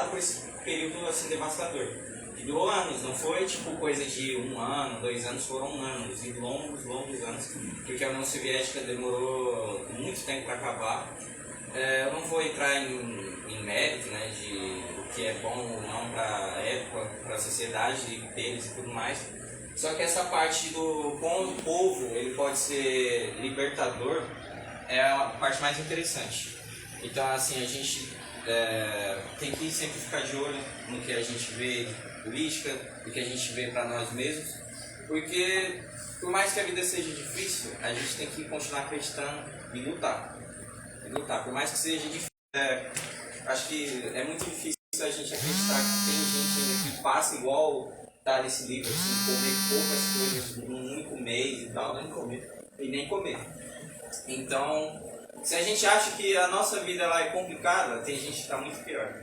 por esse período assim devastador. Que durou anos, não foi tipo coisa de 1 ano, 2 anos, foram anos, e longos anos, porque a União Soviética demorou muito tempo para acabar. Eu não vou entrar em mérito, né, de o que é bom ou não para a época, para a sociedade deles e tudo mais. Só que essa parte do como o povo ele pode ser libertador é a parte mais interessante. Então, assim, a gente tem que sempre ficar de olho no que a gente vê de política, no que a gente vê para nós mesmos, porque por mais que a vida seja difícil, a gente tem que continuar acreditando e lutar. Por mais que seja difícil, acho que é muito difícil a gente acreditar que tem gente ainda que passa igual tá nesse livro, assim, comer poucas coisas num único mês e tal, nem comer. Então, se a gente acha que a nossa vida lá é complicada, tem gente que está muito pior.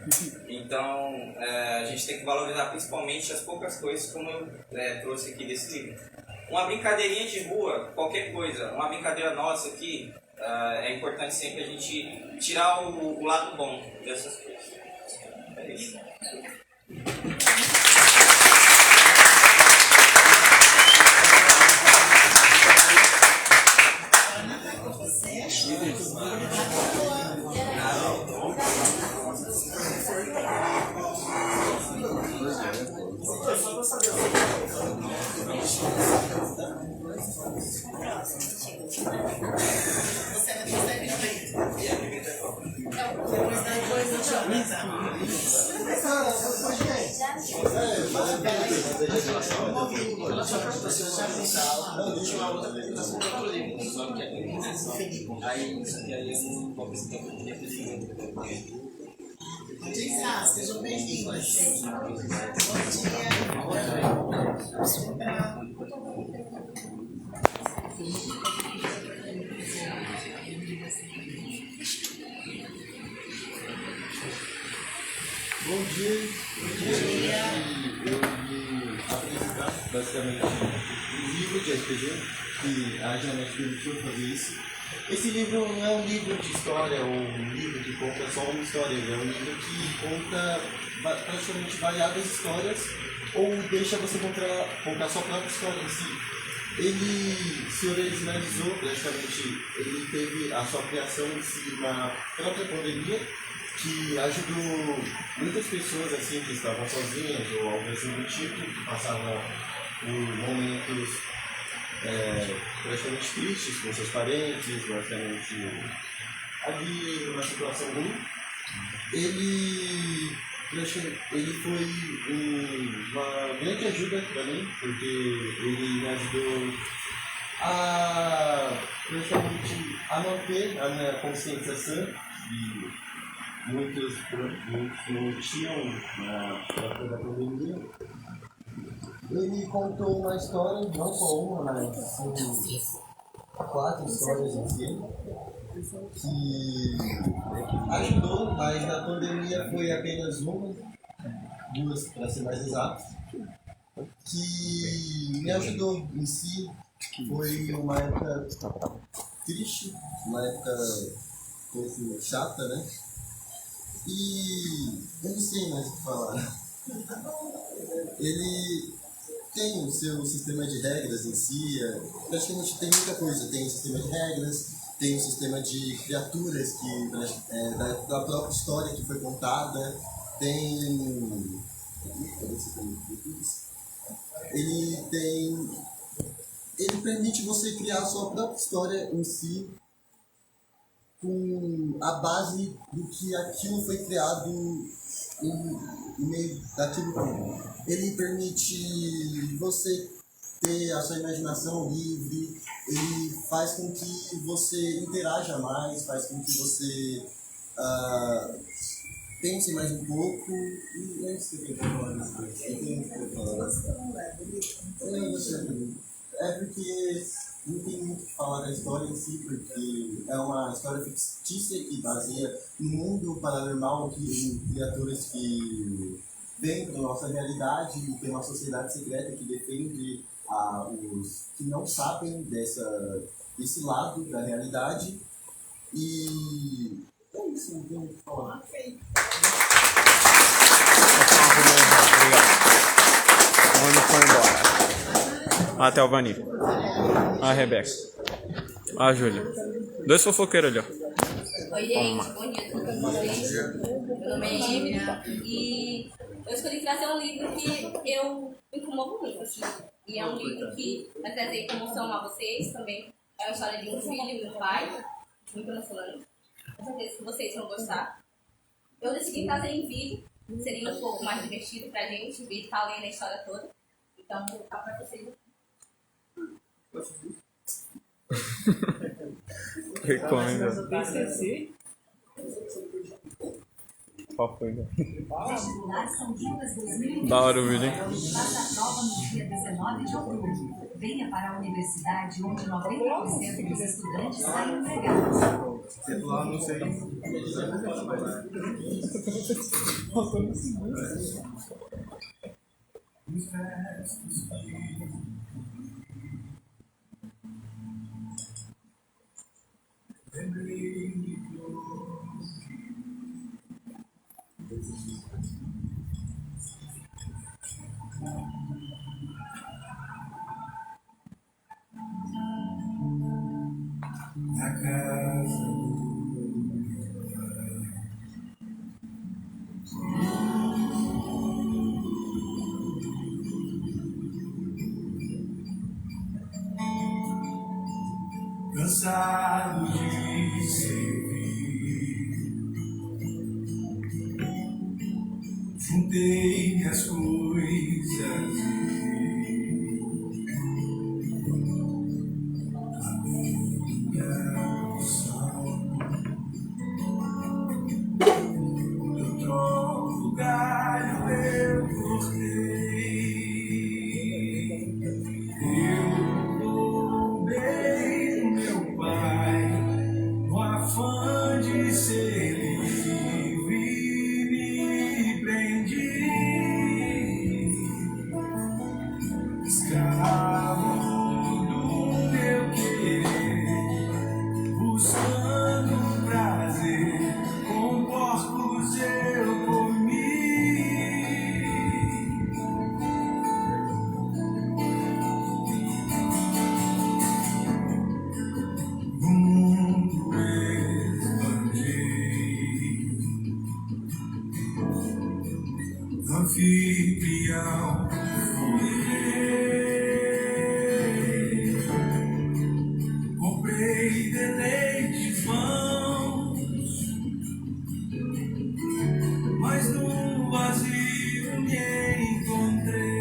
Então, a gente tem que valorizar principalmente as poucas coisas, como eu trouxe aqui desse livro. Uma brincadeirinha de rua, qualquer coisa, uma brincadeira nossa aqui, é importante sempre a gente tirar o lado bom dessas coisas. É isso. Sejam bem-vindos. Bom dia. Eu vim apresentar basicamente um livro de RPG, que a Janete permitiu fazer isso. Esse livro não é um livro de história ou um livro que conta só uma história, ele é um livro que conta praticamente variadas histórias ou deixa você contar sua própria história em si. Ele se originalizou praticamente, ele teve a sua criação em si na própria pandemia, que ajudou muitas pessoas assim que estavam sozinhas ou algo assim do tipo, que passavam por momentos praticamente tristes com seus parentes, praticamente ali numa situação ruim. Ele foi uma grande ajuda para mim, porque ele me ajudou praticamente a manter a minha consciência sã, e muitos não tinham na época da pandemia. Ele contou uma história, não só uma, mas 4 histórias em si, que ajudou, mas na pandemia foi apenas uma, 2 para ser mais exato, que me ajudou em si. Foi uma época triste, uma época um pouco chata, né? E eu não sei mais o que falar. Ele tem o seu sistema de regras em si, praticamente tem muita coisa. Tem o sistema de regras, tem o sistema de criaturas que da própria história que foi contada, tem... Ele permite você criar a sua própria história em si, com a base do que aquilo foi criado em meio daquilo. Ele permite você ter a sua imaginação livre, ele faz com que você interaja mais, faz com que você pense mais um pouco. E é isso que eu quero falar desse coisa. Eu tenho que falar. É porque não tem muito o que falar da história em si, porque é uma história fictícia que baseia no mundo paranormal, em criaturas que vêm para a nossa realidade, e tem uma sociedade secreta que defende os que não sabem desse lado da realidade. E é isso, não tem muito o que falar. foi embora. Até o Vani. A Rebeca. A Júlia. 2 fofoqueiros ali, ó. Oi, gente, bom dia a todos vocês. Meu nome é Emily e eu escolhi trazer um livro que eu me comovo muito, assim. E é um livro que vai trazer comoção a vocês também. É a história de um filho e um pai, muito emocionante. Com certeza que vocês vão gostar. Eu decidi trazer em vídeo, seria um pouco mais divertido pra gente, ver tá lendo a história toda. Então, vou colocar pra vocês. Recomendo. Qual foi, né? Da hora o vídeo, hein? Faça a prova no dia 19 de outubro. Venha para a universidade onde 90% dos estudantes saem empregados. Lá não sei. Na casa cansado de servir, juntei minhas coisas e a noção. Eu troco galho, eu cortei. Eu roubei do meu pai, no afã de ser livre, me prendi. Escravo do meu querer, buscando prazer, com porcos eu comi. No mundo esbanjei, anfitrião fui. Comprei deleite vãos, mas no vazio me encontrei.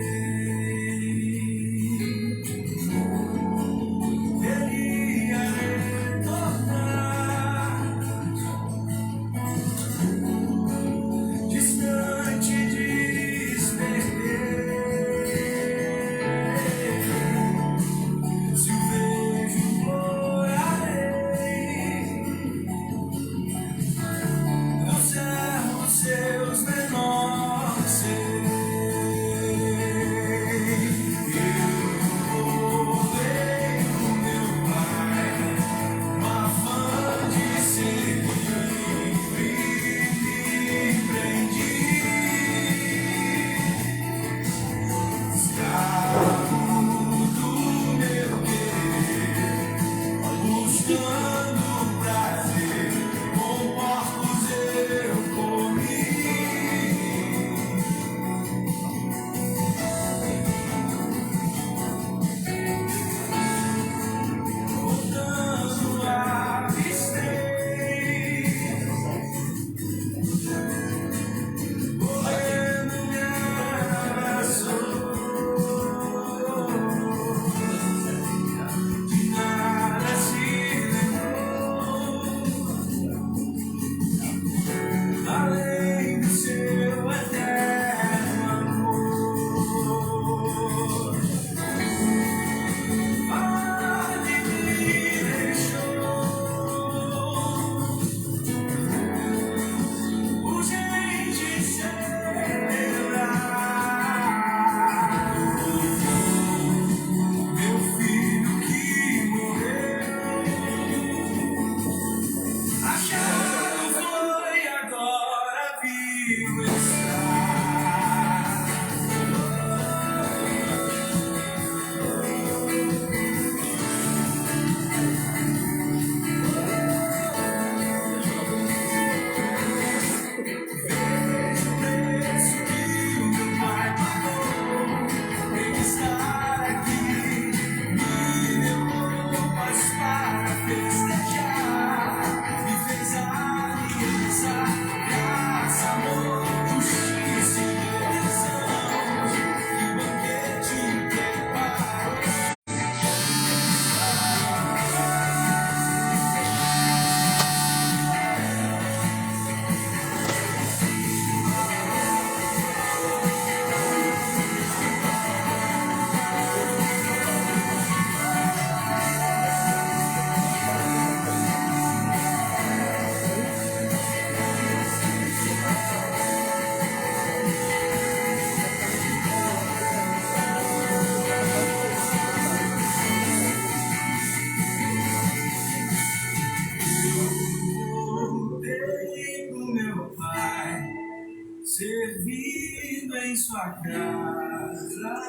Queria retornar, distante despertei. Se o vejo morarei, não servo seus menores. servindo em sua casa,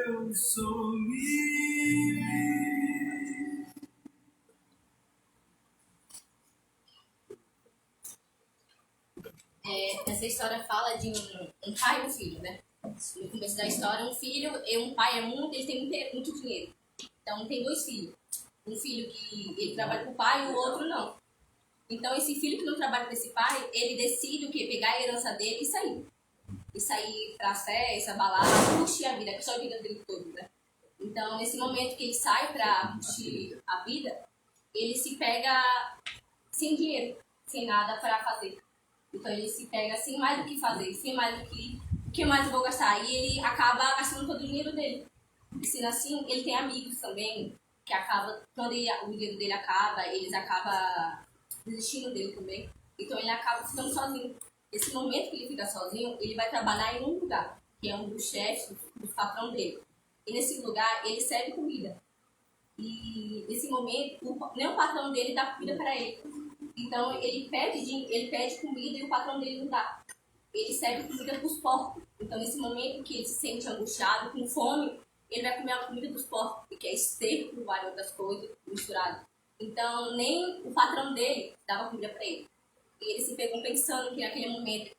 eu sou livre. Essa história fala de um pai e um filho, né? No começo da história, um filho e um pai ele tem muito dinheiro. Então tem dois filhos. Um filho que ele trabalha com o pai e o outro não. Então esse filho que não trabalha com esse pai, ele decide o quê? Pegar a herança dele e sair. E sair pra festa, balada, curtir a vida, que só a vida dele toda, né? Então nesse momento que ele sai pra curtir a vida, ele se pega sem dinheiro, sem nada pra fazer. Então ele se pega sem mais o que fazer, sem mais o que mais eu vou gastar. E ele acaba gastando todo o dinheiro dele. E sendo assim, ele tem amigos também, que acaba, quando o dinheiro dele acaba, eles acabam desistindo dele também. Então ele acaba ficando sozinho. Esse momento que ele fica sozinho, ele vai trabalhar em um lugar, que é um dos chefes, do patrão dele. E nesse lugar, ele serve comida. E nesse momento, nem o patrão dele dá comida para ele. Então ele pede comida e o patrão dele não dá. Ele serve comida para os porcos. Então nesse momento que ele se sente angustiado, com fome, ele vai comer a comida dos porcos, que é esterco, várias outras coisas misturadas. Então nem o patrão dele dava comida para ele. E ele se pegou pensando que naquele momento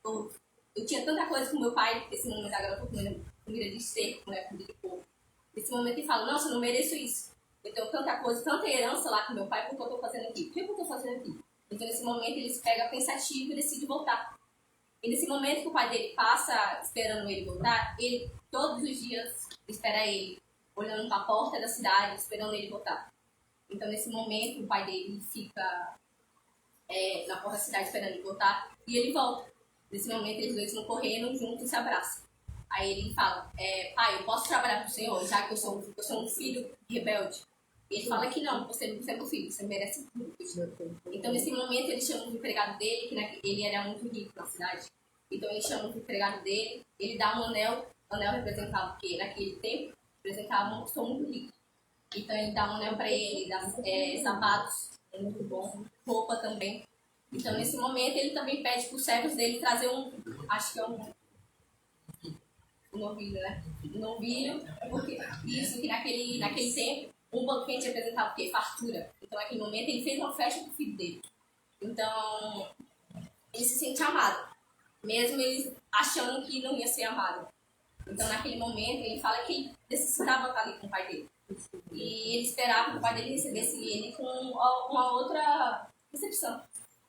eu tinha tanta coisa com meu pai, nesse momento agora eu estou comendo comida de esterco, né, comida de porco. Nesse momento ele fala, nossa, eu não mereço isso. Eu tenho tanta coisa, tanta herança lá com meu pai, por que eu estou fazendo aqui? Por que eu estou fazendo aqui? Então, nesse momento, ele se pega pensativo e decide voltar. E nesse momento que o pai dele passa esperando ele voltar, ele todos os dias espera ele, olhando para a porta da cidade, esperando ele voltar. Então, nesse momento, o pai dele fica na porta da cidade esperando ele voltar e ele volta. Nesse momento, eles dois vão correndo juntos e se abraçam. Aí ele fala, pai, eu posso trabalhar para o senhor, já que eu sou um filho rebelde? Ele fala que não, você é meu filho, você merece tudo. Então, nesse momento, ele chama o empregado dele, que ele era muito rico na cidade. Então, ele chama o empregado dele, ele dá um anel, o anel representava, porque naquele tempo, representava uma pessoa muito rica. Então, ele dá um anel para ele, dá sapatos, muito bom, roupa também. Então, nesse momento, ele também pede para os servos dele trazer acho que é um novilho, né? Um novilho, porque isso que naquele tempo, um banquete representava o quê? Fartura. Então, naquele momento, ele fez uma festa para o filho dele. Então, ele se sente amado, mesmo ele achando que não ia ser amado. Então, naquele momento, ele fala que ele necessitava estar ali com o pai dele. E ele esperava que o pai dele recebesse ele com uma outra recepção.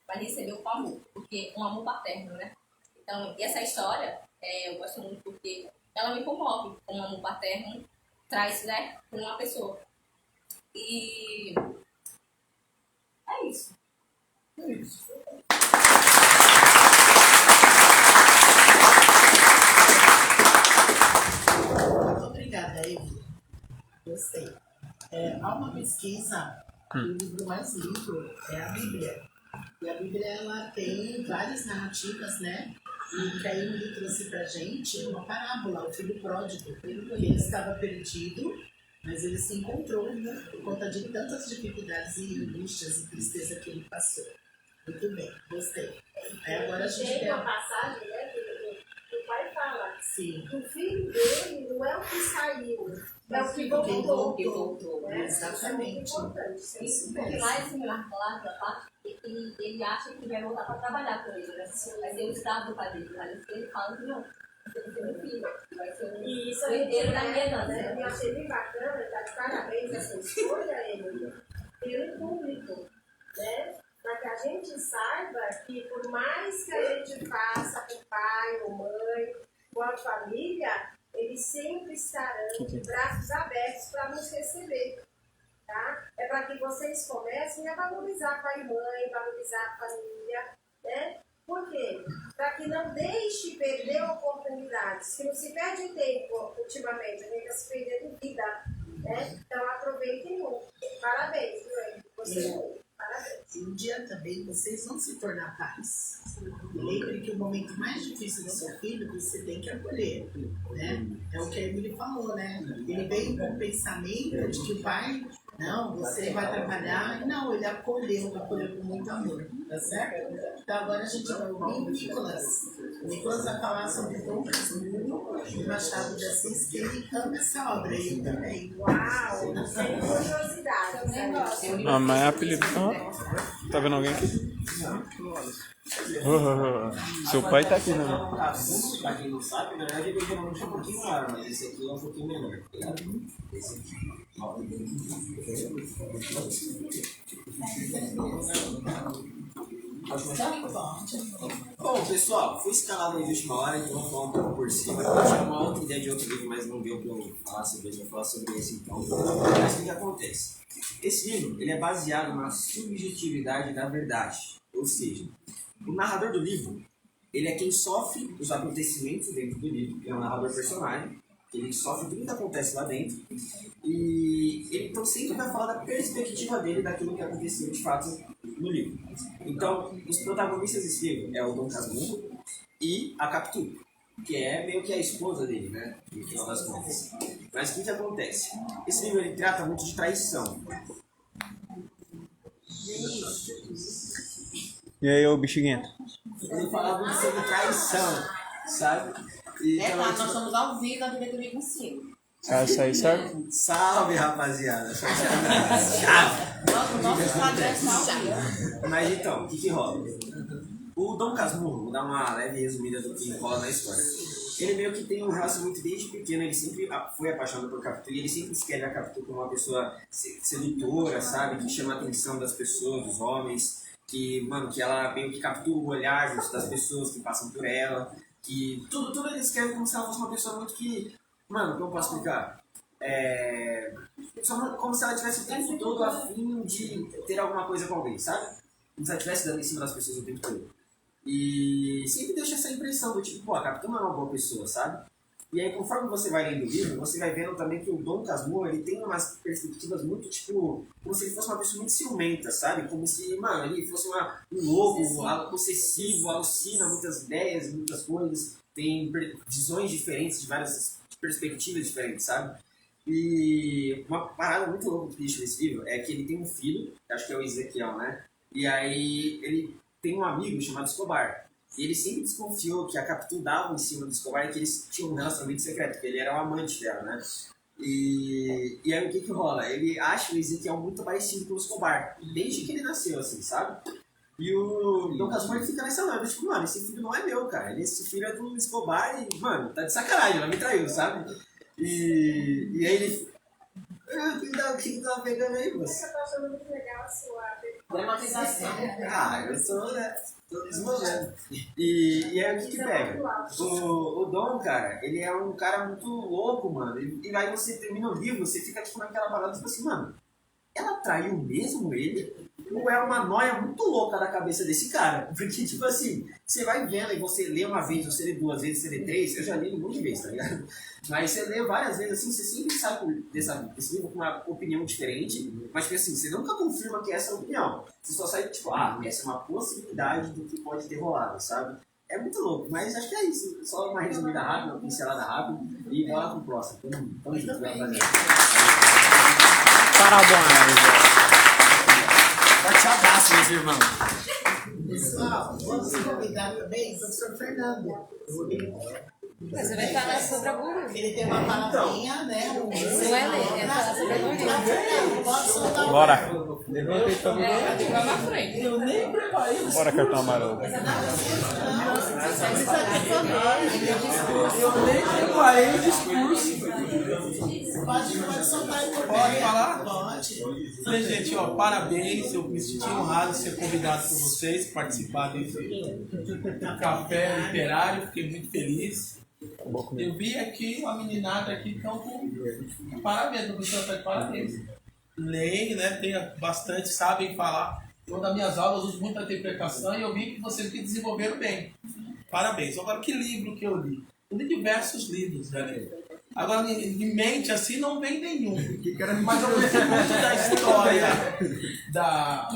Para receber com amor, porque um amor paterno, né? Então, essa história, eu gosto muito porque ela me comove, como um amor paterno traz, né, para uma pessoa. E é isso. É isso. Muito obrigada, Evi. Gostei. Há uma pesquisa, o livro mais lido é a Bíblia. E a Bíblia, ela tem várias narrativas, né? E que a Emily trouxe pra gente uma parábola, o filho pródigo. Ele estava perdido, mas ele se encontrou, né? Por conta de tantas dificuldades e angústias e tristeza que ele passou. Muito bem, gostei. Aí agora a gente tem uma passagem, né, que o pai fala. Sim. Que o filho dele não é o que saiu, é o que voltou. Né? Exatamente. Isso é muito importante. Isso O que mesmo. mais me marca lá, na parte, é que ele acha que vai voltar para trabalhar com ele, né? Vai ser o escravo do pai dele. Mas ele fala que não. Vai ser meu filho. Vai ser o E isso herdeiro da minha herança, herança. Eu achei bem bacana, tá de parabéns essa escolha, Emily, pelo público, né? Para que a gente saiba que por mais que a gente faça com o pai ou mãe, com a família, eles sempre estarão de braços abertos para nos receber. Tá? É para que vocês comecem a valorizar pai e mãe, valorizar a família, né? Por quê? Para que não deixe perder oportunidades, que não se perde tempo ultimamente, a gente está se perdendo vida, né? Então aproveitem muito. Parabéns, viu? Você parabéns. E um dia também vocês vão se tornar pais. Lembre que o momento mais difícil do seu filho você tem que acolher, né? É o que a Emily falou, né? Ele veio com o pensamento de que o pai, não, você vai trabalhar. Não, ele acolheu com muito amor, tá certo? Então agora a gente vai ouvir Nicolas. O Nicolas vai falar sobre Dom Casmurro e Machado de Assis, que ele ama essa obra, e eu também. Uau, sem curiosidade. Ah, mas é apelido. Tá vendo alguém aqui? Seu pai tá aqui, né? Pra quem não sabe, na verdade ele geralmente é um pouquinho maior, mas esse aqui é um pouquinho menor, tá ligado? Esse aqui. Bom, pessoal, fui escalado aí de última hora, então vou falar um pouco por cima. Eu tinha uma outra ideia de outro livro, mas não deu pra eu falar sobre ele, vou falar sobre esse então. Mas o que acontece? Esse livro ele é baseado na subjetividade da verdade, ou seja, o narrador do livro ele é quem sofre os acontecimentos dentro do livro, ele é um narrador personagem, ele sofre tudo que acontece lá dentro, e ele então sempre vai falar da perspectiva dele daquilo que aconteceu de fato no livro. Então, os protagonistas desse livro é o Dom Casmurro e a Capitu, que é meio que a esposa dele, né, no final das contas. Mas o que acontece? Esse livro ele trata muito de traição. E aí, ô bexiguento? Ele fala muito sobre traição, sabe? E É, nós somos ao vivo na diretoria consigo. Isso aí, certo? Salve, rapaziada! Nossos padrões são ao vivo. Mas então, o que rola? O Dom Casmurro, vou dar uma leve resumida do que rola na história. Ele meio que tem um relacionamento desde pequeno, ele sempre foi apaixonado por Capitu, e ele sempre descreve a Capitu como uma pessoa sedutora, sabe? Que chama a atenção das pessoas, dos homens, que, mano, que ela meio que captura o olhar das pessoas que passam por ela, que tudo ele descreve como se ela fosse uma pessoa muito que, mano, como eu posso explicar? Como se ela tivesse o tempo todo a fim de ter alguma coisa com alguém, sabe? Como se ela estivesse dando em cima das pessoas o tempo todo. E sempre deixa essa impressão do tipo, pô, a Capitu não é uma boa pessoa, sabe? E aí, conforme você vai lendo o livro, você vai vendo também que o Dom Casmurro, ele tem umas perspectivas muito, tipo, como se ele fosse uma pessoa muito ciumenta, sabe? Como se, mano, ele fosse um louco, algo possessivo, alucina muitas ideias, muitas coisas, tem visões diferentes, de várias perspectivas diferentes, sabe? E uma parada muito louca que deixa nesse livro é que ele tem um filho, acho que é o Ezequiel, né? E aí ele tem um amigo chamado Escobar. E ele sempre desconfiou que a Capitu dava em cima do Escobar e que eles tinham um relacionamento secreto, porque ele era o amante dela, né? E aí o que rola? Ele acha o Ezequiel muito parecido com o Escobar, desde que ele nasceu, assim, sabe? E o Dom Casmurro ele fica nessa lâmpada, tipo, mano, esse filho não é meu, cara. Esse filho é do Escobar e, mano, tá de sacanagem, ela me traiu, sabe? E aí ele... O que tá pegando aí, moça? Eu tô achando muito legal a sua Dramatização. Eu tô, né? Tô desenvolvendo. E aí o que pega? O Dom, cara, ele é um cara muito louco, mano. E aí você termina o livro, você fica tipo naquela parada, tipo assim, mano, ela traiu mesmo ele? Ou é uma noia muito louca da cabeça desse cara? Porque, tipo assim, você vai vendo e você lê uma vez, você lê duas vezes, você lê três, eu já li um monte de vezes, tá ligado? Mas você lê várias vezes, assim, você sempre sai desse livro com uma opinião diferente, mas, tipo assim, você nunca confirma que essa é a opinião. Você só sai, tipo, essa é uma possibilidade do que pode ter rolado, sabe? É muito louco, mas acho que é isso. Só uma resumida rápida, uma pincelada rápida, e bora pro próximo. Tamo junto, rapaziada. Parabéns. Forte abraço, meus irmãos. Pessoal, vamos convidar também o professor Fernando. Você vai falar sobre a gordura. Ele tem uma palavrinha, né? Não é ler, é falar sobre a gordura. Pode soltar o... Bora. Vai na frente. Eu nem preparei. Bora, cartão amarelo. Eu nem preparei o discurso. Pode soltar aí por Pode falar? Pode. Falei, gente, ó, parabéns. Eu me senti honrado de ser convidado por vocês, participar desse café literário. Fiquei muito feliz. Eu vi aqui uma meninada aqui que estão com parabéns, o professor está de parabéns. Leem, né? Tem bastante, sabem falar. Uma das minhas aulas uso muita interpretação e eu vi que vocês me desenvolveram bem. Parabéns. Agora, que livro que eu li? Eu li diversos livros, né? Agora, em mente, assim, não vem nenhum. Mas eu gostei muito da história da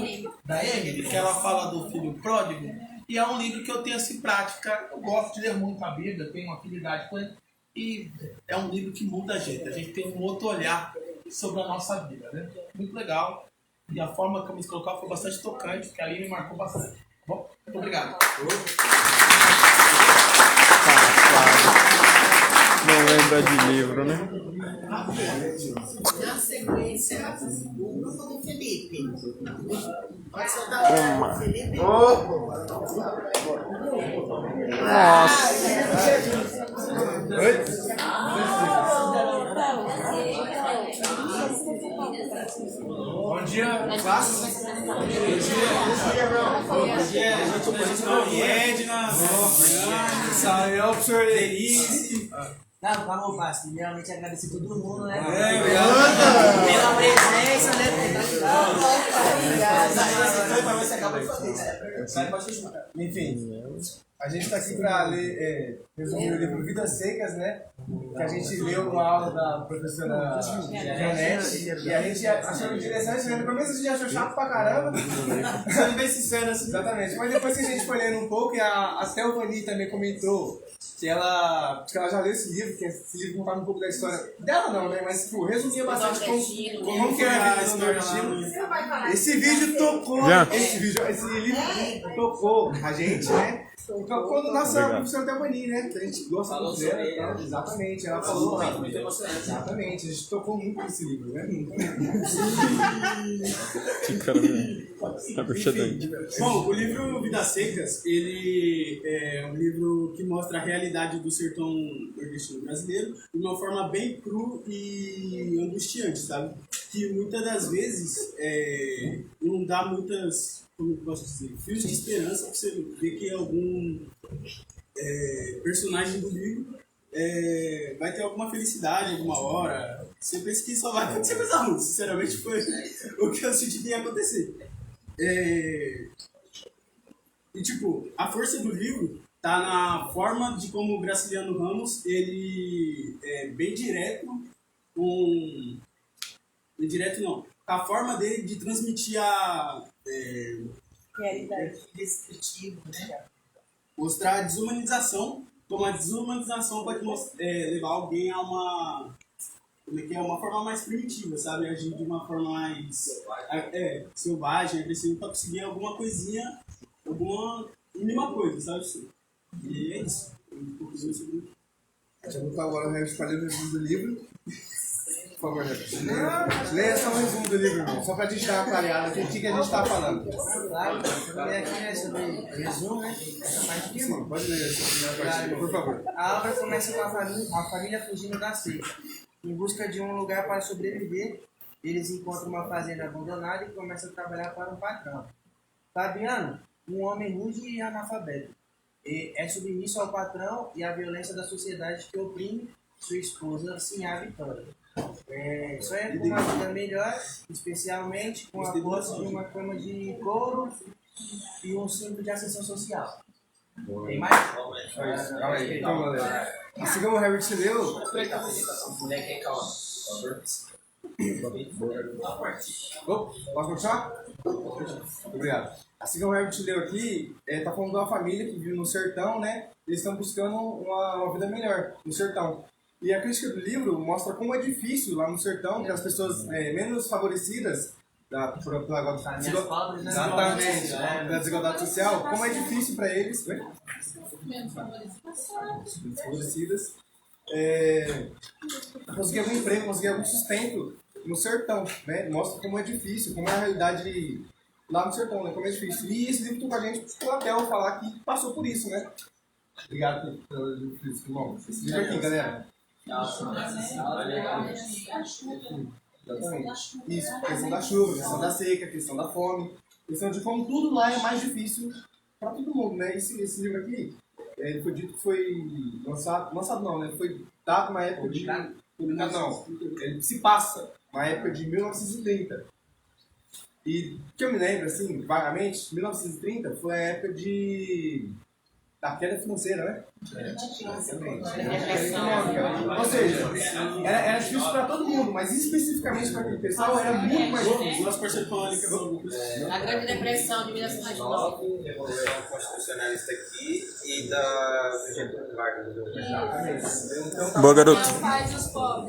Emily, que ela fala do filho pródigo. E é um livro que eu tenho assim prática. Eu gosto de ler muito a Bíblia, tenho uma afinidade com ele. E é um livro que muda a gente. A gente tem um outro olhar sobre a nossa vida, né? Muito legal. E a forma como eles colocaram foi bastante tocante, porque ali me marcou bastante. Bom, muito obrigado. lembrar de livro, né? Na sequência, o grupo do Felipe. Pode soltar o Felipe? Bom dia, classe. Bom dia, gente. Edna, Samuel, professor Denise. Não, calma, Vasco. Primeiramente agradecer todo mundo, né? Pela presença, né? Enfim, a gente está aqui para ler, resumir o livro Vidas Secas, né? Que a gente leu numa aula da professora Janete. E a gente achou interessante, né? No começo a gente achou chato pra caramba. Sendo bem sincero assim. Exatamente. Mas depois que a gente foi lendo um pouco, e a Thelvani também comentou que ela já leu esse livro, que esse livro contava um pouco da história dela, não, né? Mas tipo, resumia bastante como que era a vida do nordestino. Esse vídeo tocou, esse livro tocou a gente, né? Tocou do nosso professor Thelvani, né? Que a gente gosta muito dela. Então, exatamente, ela falou. Exatamente, a gente tocou muito nesse livro, né? Que cara, tá bruxadante. Bom, o livro Vidas Secas, ele é um livro que mostra a realidade do sertão nordestino brasileiro de uma forma bem cru e angustiante, sabe? Que muitas das vezes não dá muitas, como eu posso dizer, fios de esperança para você ver que algum personagem do livro vai ter alguma felicidade alguma hora. Você pensa que só vai acontecer coisa ruim. Sinceramente, foi o que eu senti que ia acontecer. E tipo, a força do livro tá na forma de como o Graciliano Ramos, ele é bem direto com... Bem direto não. A forma dele de transmitir a... realidade descritiva, né? Mostrar a desumanização, como a desumanização pode levar alguém a uma... Como é que é? Uma forma mais primitiva, sabe? Agir de uma forma mais selvagem, agressiva, para conseguir alguma coisinha, alguma mínima coisa, sabe? E é isso. Vamos agora o resumo do livro. Por favor, leia só o resumo do livro, irmão. Só pra gente dar uma clareada aqui, o que a gente tá falando. Claro, eu vou ler aqui, né, sobre resumo, né? Essa parte aqui, irmão. Pode ler essa primeira parte, por favor. A obra começa com a família fugindo da seca. Em busca de um lugar para sobreviver, eles encontram uma fazenda abandonada e começam a trabalhar para um patrão. Fabiano, um homem rude e analfabeto, é submisso ao patrão e à violência da sociedade que oprime sua esposa, Sinhá Vitória. Sonha com uma vida melhor, especialmente com a posse de uma cama de couro e um cinto de ascensão social. Tem mais? Calma aí, então, galera. Assim como o Herbert leu... Posso continuar? Obrigado. Assim como o Herbert leu aqui, tá falando de uma família que vive no sertão, né? Eles estão buscando uma vida melhor no sertão. E a crítica do livro mostra como é difícil lá no sertão, que as pessoas menos favorecidas da desigualdade social, como é difícil para eles, né? Favorecidas, conseguir algum emprego, conseguir algum sustento no sertão, né? Mostra como é difícil, como é a realidade lá no sertão, né? Como é difícil. E esse livro toca a gente pro Abel falar que passou por isso, né? Obrigado pelo livro, irmão. Esse livro aqui, galera. Exatamente. Isso, questão da chuva, questão da seca, questão da fome, questão de como tudo lá é mais difícil para todo mundo, né? Esse livro aqui, ele foi dito que foi lançado não, né? Foi dado na época de... Não, ele se passa na época de 1930. E que eu me lembro, assim, vagamente, 1930 foi a época da queda financeira, né? Ou seja, era difícil para todo mundo, mas especificamente para aquele pessoal era muito mais difícil. A Grande Depressão de 1929. Revolução Constitucionalista aqui e da Vargas. Boa, garoto.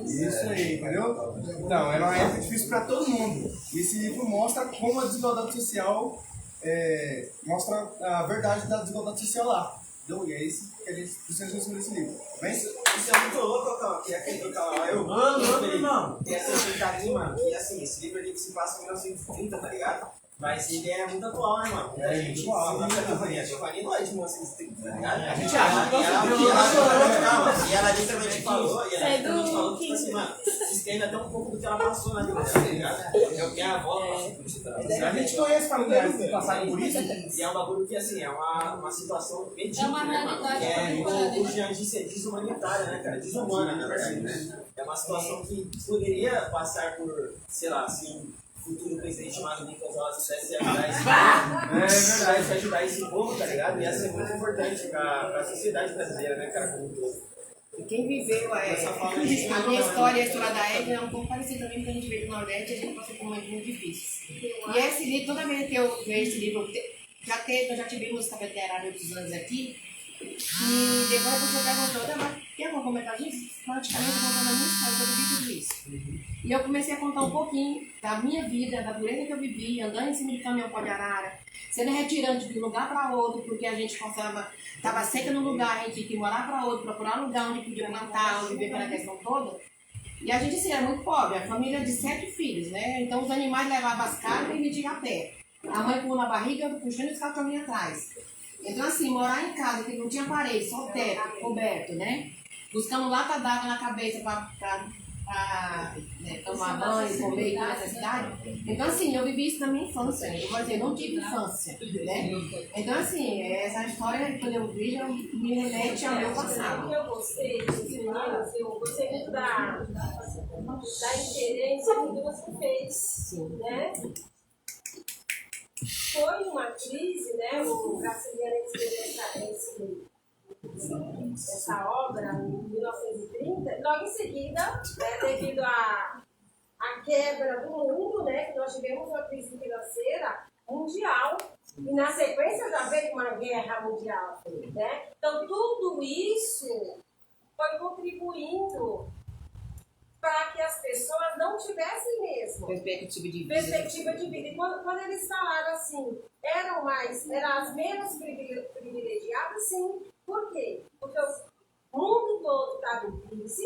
Isso aí, entendeu? Então, era uma época difícil para todo mundo. E esse livro mostra como a desigualdade social, mostra a verdade da desigualdade social lá. Então, e é isso que a gente precisa sobre esse livro. Mas Isso é muito louco, Cacau, que é aquele irmão. Tem aquele carinho, mano, que assim, esse livro ele se passa em 1930, tá ligado? Mas ele é muito atual, né, mano? A gente fala da Giovanni não é de 1930, tá ligado? A gente acha. E ela literalmente falou, que, tipo assim, mano, se estende até um pouco do que ela passou na vida, tá ligado? É o que a avó passou por isso, tá ligado? a gente conhece familiares que passaram por isso. E é um bagulho que, assim, é uma situação bem É uma típica, né, mano? realidade. O Jean disse é desumanitária, né, cara? Desumana, na verdade, né? É uma situação que poderia passar por, sei lá, assim, futuro presidente chamado Nicolas Rosa pudesse ajudar esse ajudar esse povo, tá ligado? Ia ser muito importante pra sociedade brasileira, né, cara, como um todo. E quem viveu a minha história e a história da Edna é um pouco parecida também, porque a gente veio do Nordeste e a gente passou por um momento muito difícil. E esse livro, toda vez que eu vejo esse livro, eu já tive música veterana outros anos aqui, e depois a pessoa perguntou, mas tem algum comentário disso? Praticamente eu contando a minha história, eu vivi tudo isso. E eu comecei a contar um pouquinho da minha vida, da dureza que eu vivi, andando em cima de caminhão pó de arara, sendo retirante de um lugar para outro, porque a gente estava seca no lugar, a gente tinha que morar para outro, procurar um lugar onde podia plantar, onde viver aquela questão toda. E a gente, assim, era muito pobre, a família de 7 filhos, né? Então os animais levavam as cargas e metiam a pé. A mãe com na barriga, puxando os cachorrinhos atrás. Então, assim, morar em casa, que não tinha parede, só teto, coberto, né? Buscando lata d'água na cabeça para tomar banho, comer e toda essa cidade. Então, assim, eu vivi isso na minha infância. Eu vou dizer, não tive infância, né? Então, assim, essa história, quando eu vi, já me remete ao meu passado. Eu gostei desse livro, eu gostei muito da inferência que você fez, né? Foi uma crise, né? O Graciliano escreveu essa obra em 1930, logo em seguida, né, devido à quebra do mundo, né, que nós tivemos uma crise financeira mundial, e na sequência já veio uma guerra mundial, né? Então tudo isso foi contribuindo para que as pessoas não tivessem mesmo perspectiva de vida. E quando eles falaram assim, eram as menos privilegiadas, sim. Por quê? Porque o mundo todo estava em crise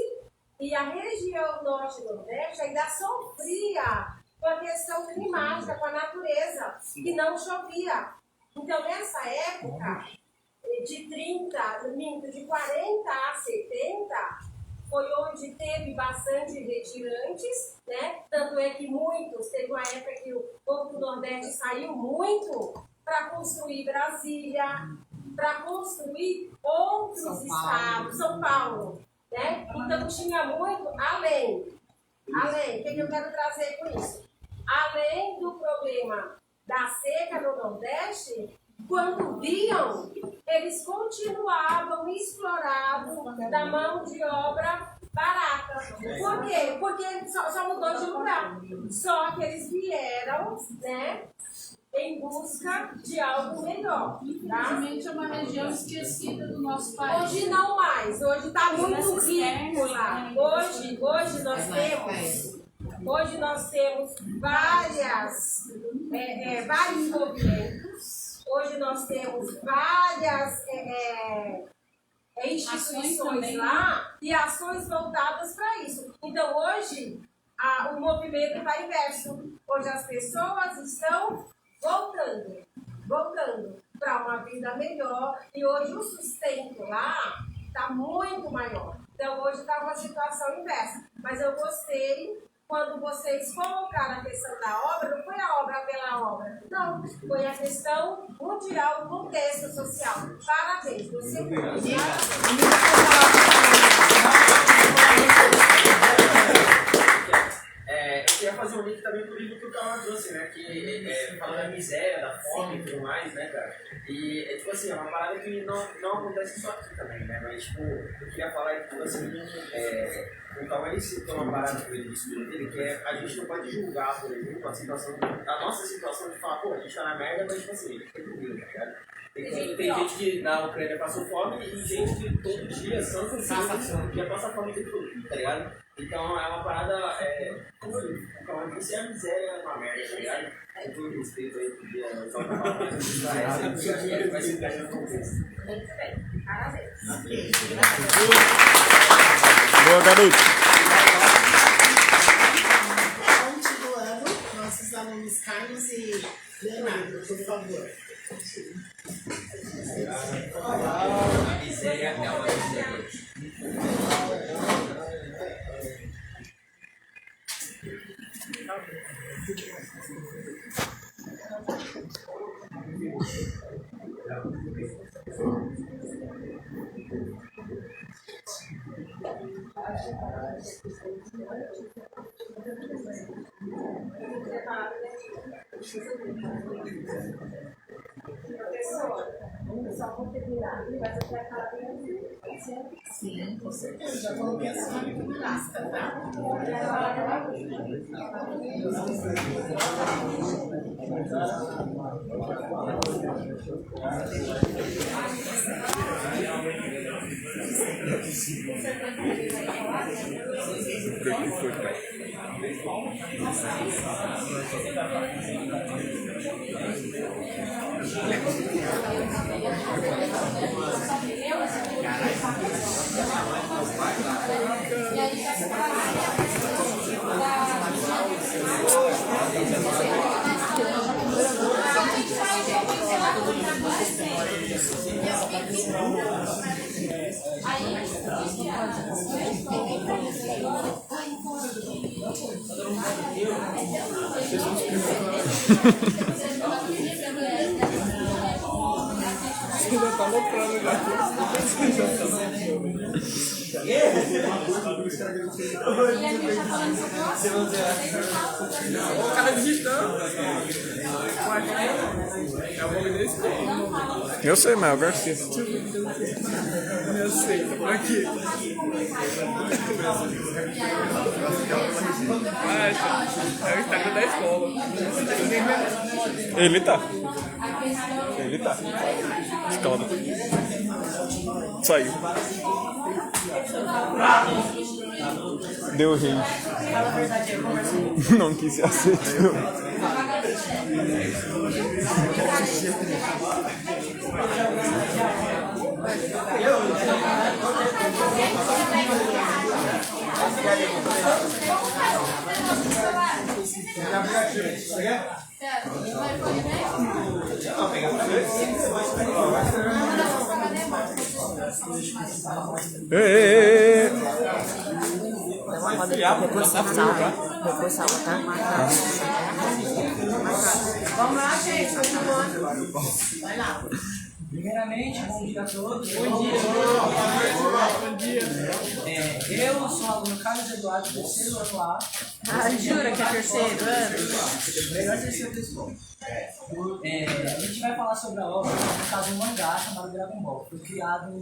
e a região norte e nordeste ainda sofria com a questão climática, com a natureza, e não chovia. Então, nessa época, de 40 a 70, foi onde teve bastante retirantes, né? Tanto é que teve uma época que o povo do Nordeste saiu muito para construir Brasília, para construir outros estados, São Paulo, né? Então tinha muito, além, o que eu quero trazer com isso? Além do problema da seca no Nordeste, quando viam, eles continuavam explorados da mão de obra barata. Por quê? Porque só mudou de lugar. Só que eles vieram, né, em busca de algo melhor. Infelizmente é uma região esquecida do nosso país. Hoje não mais. Hoje está muito rico lá. Hoje nós temos vários movimentos. Hoje nós temos várias instituições lá e ações voltadas para isso. Então hoje o movimento está inverso. Hoje as pessoas estão voltando para uma vida melhor e hoje o sustento lá está muito maior. Então hoje está uma situação inversa. Mas eu gostei quando vocês colocaram a questão da obra, não foi a obra pela obra, não, foi a questão mundial, o contexto social. Parabéns, você eu queria fazer um link também pro livro que o Calma trouxe, né? Que fala da miséria, da fome e tudo mais, né, cara? E tipo assim, é uma parada que não acontece só aqui também, né? Mas tipo, eu queria falar que, tipo assim, o Calma ele citou uma parada que ele disse dele, que é a gente não pode julgar, por exemplo, a nossa situação de falar, pô, a gente tá na merda, mas tipo assim, ele tem dinheiro, tá ligado? Tem gente que na Ucrânia passou fome e gente que todo dia, santo dia passa fome o tempo todo, tá ligado? Então é uma parada, como eu digo, se a miséria é uma merda, tá ligado? Com todo respeito aí, podia só falar mais. Vai ser grande no contexto. Boa, garoto. Continuando, nossos alunos Carlos e Leonardo, por favor. A miséria é uma miséria. Só vou terminar. Vai ter aquela Sim, com certeza. Já coloquei a sua lista, tá? Você já tá aloprando já. O cara digitando. É o nome desse cara. Eu sei, mas é o Garcia. Eu sei, tô por aqui. É o Instagram da escola. Ele tá. Ele tá. Escola. Saiu. Deu rei. Não quis ser aceito. Vamos lá, gente, continuando. Vai lá. Primeiramente, bom dia a todos. Bom dia. Eu sou o aluno Carlos Eduardo, terceiro ano A. Ah, jura que é terceiro ano? Melhor terceiro da escola. A gente vai falar sobre a obra, no caso um mangá chamado Dragon Ball. Foi criado em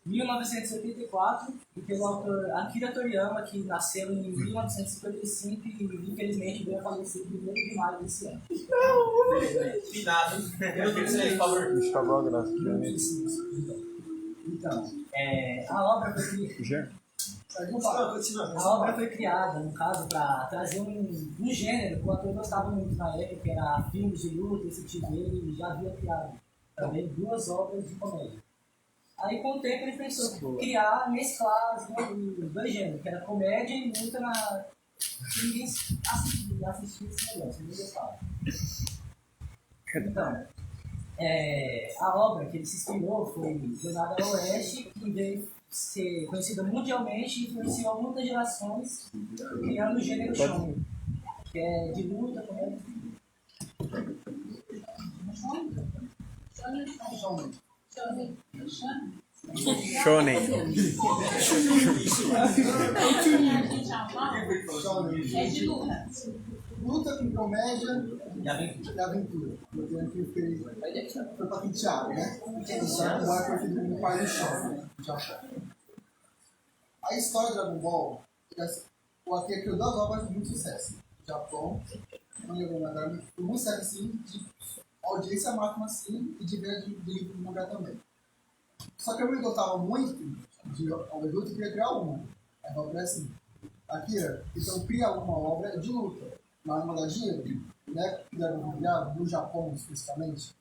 1974 e pelo autor Akira Toriyama, que nasceu em 1955 e infelizmente veio a falecer em 1º de maio desse ano. Finado. Eu tenho que ser, por favor. Acabou a graça. Então, a obra foi criada, no caso, para trazer um gênero que o ator gostava muito na época, que era filmes de luta, esse tipo dele, e já havia criado também 2 obras de comédia. Aí, com o tempo, ele pensou em criar, mesclar os 2 gêneros, que era comédia e luta que ninguém assistia esse negócio, ninguém gostava. Então, a obra que ele se inspirou foi Jornada ao Oeste, que veio ser conhecida mundialmente e influenciou muitas gerações, criando o gênero shonen, que é de luta, comédia. Shonen. É de luta. Luta com comédia e aventura. Eu tenho que foi pra Thiago, né? O arco foi do pai do chão. A história do Dragon Ball, o Akira criou 2 obras de muito sucesso. Japão, não lembro agora, muito sucesso assim. audiência máxima sim e de venda de livro no mangá também. Só que eu me gostava muito de audiolivro e queria criar uma. Aí eu falei assim, Akira, então cria uma obra de luta, mas não dá dinheiro, né? No Japão especificamente.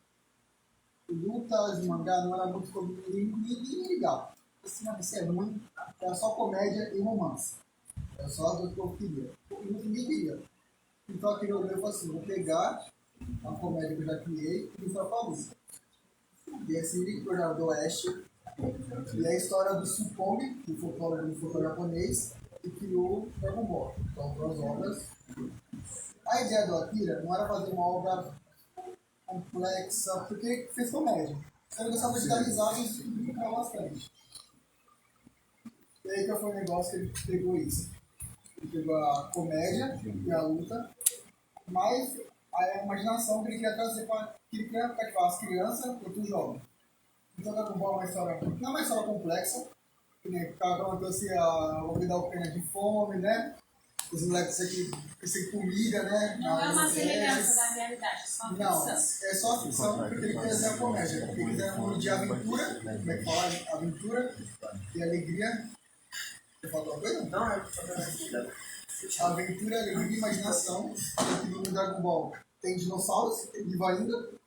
Luta de mangá não era muito comum, ninguém ligava. Assim, isso é ruim, era só comédia e romance. Era só do que eu queria. Ninguém queria. Então aquele olhou e falou assim, vou pegar uma comédia que eu já criei e mostrar pra luta. E esse livro era do Oeste, e é a história do Sukome, que foi um fotógrafo japonês, e criou Dragon Ball. Então, duas obras. A ideia do Akira não era fazer uma obra complexa, porque ele fez comédia. Ele gostava de dar risadas e brincar bastante. E aí que foi um negócio que ele pegou isso. Ele pegou a comédia e a luta, mas a imaginação que ele queria trazer para cativar as crianças e os jovens. Então, Dragon Ball é uma história, não é uma história complexa, que nem o cara comentou assim, vou me dar o pena de fome, né? Os moleques aqui sem comida, né? Não é uma semelhança da realidade, só ficção. Não, é só ficção porque ele quer ser a comédia. Porque ele quiser um nome de aventura, como é que fala? Aventura e alegria. Você falou alguma coisa? Não, aventura, alegria e imaginação. Aqui no Dragon Ball tem dinossauros, ele vai indo,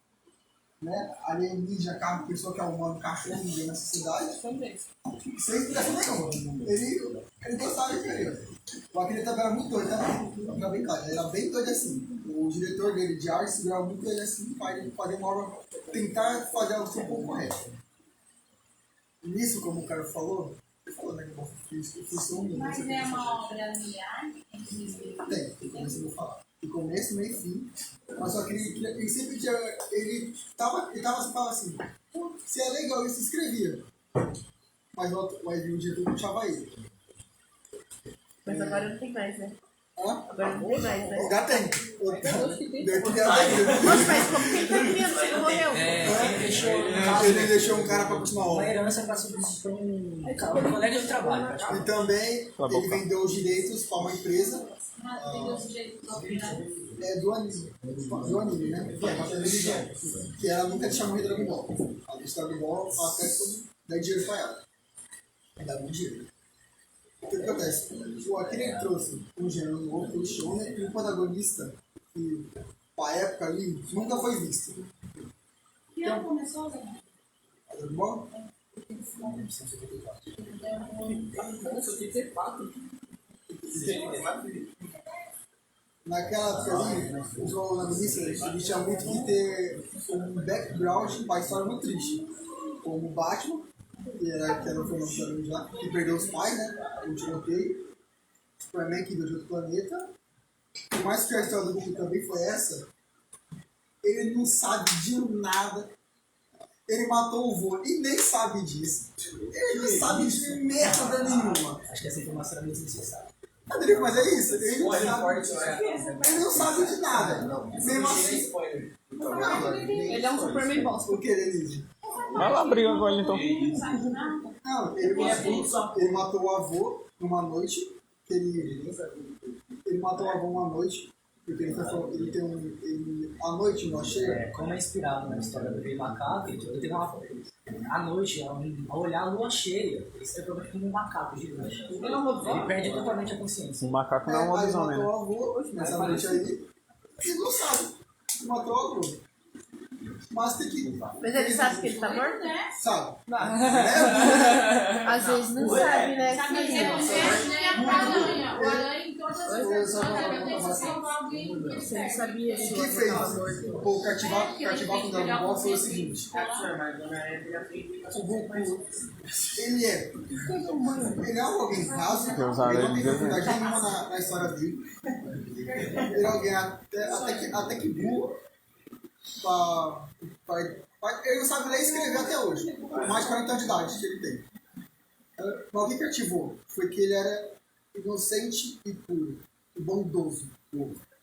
né? Alienígena, carro, pessoa que é humano, cachorro, ninguém na sociedade. Sem explicação nenhuma. Ele gostava de querer. O Akira também era muito doido, ele era bem doido assim. O diretor dele de arte segurava muito ele assim para ele fazer uma obra, tentar fazer algo um pouco correto. Nisso, como o cara falou, ele falou, né, que eu fiz Mas é uma obra linear? Tem como eu vou falar. De começo, meio e fim. Mas só que ele sempre tinha. Ele tava assim, falava assim, se é legal, ele se inscrevia. Mas o diretor não deixava ele. Mas agora não tem mais, né? Hã? Agora não tem mais, né? Já tem. Nossa, mas como que ele tá criando se ele morreu? Ele deixou um cara pra continuar a obra. Uma herança pra subir para um colega de trabalho. E também ele vendeu os direitos para uma empresa. Do anime, né? Uma televisão. Que ela nunca tinha morrido Dragon Ball. Ela disse Dragon Ball até quando dá dinheiro pra ela. Dá muito dinheiro. O que acontece? O Akira trouxe um gênero novo, o Shonen, e um protagonista que, pra época ali, nunca foi visto. Que ano começou, Zé? Dragon Ball? Naquela época ali, os protagonistas, eles tinham muito que ter um background para a história muito triste. Como o Batman, que era o Fernando lá, que perdeu os pais, né? O tiroteio. Superman, que veio de outro planeta. Por mais que a história do Goku também foi essa, ele não sabe de nada. Ele matou o vô e nem sabe disso. Ele não sabe de merda nenhuma. Acho que essa informação era muito necessária. Rodrigo, mas é isso. Ele não sabe de nada. Mesmo assim. Ele é um Superman bosta. O que, Denise? Vai lá briga com ele então. Não, ele matou o avô numa noite. Ele matou o avô uma noite. Porque ele tem à noite, uma cheia. Como é inspirado na história do Rei Macaco, ele teve à noite, ao olhar a lua cheia, ele se transforma como um macaco gigante. Ele perde totalmente a consciência. Um macaco não é uma visão, né? Ele matou o avô nessa noite aí. E não sabe. Matou o avô. Mas tem que. Mas ele sabe que ele tá morto? Sabe. Às vezes não sabe, né? Sabe que o aranha em todas as versões ele tem que salvar alguém. Você não sabia O que fez o cativar com o Dragon Ball foi o seguinte. O Goku, ele é alguém raso, ele não tem dificuldade nenhuma na história dele. Ele é alguém até que burro. Ele não sabe ler e escrever até hoje. Mais de 40 anos de idade que ele tem. Mas o que ativou foi que ele era inocente e puro, e bondoso.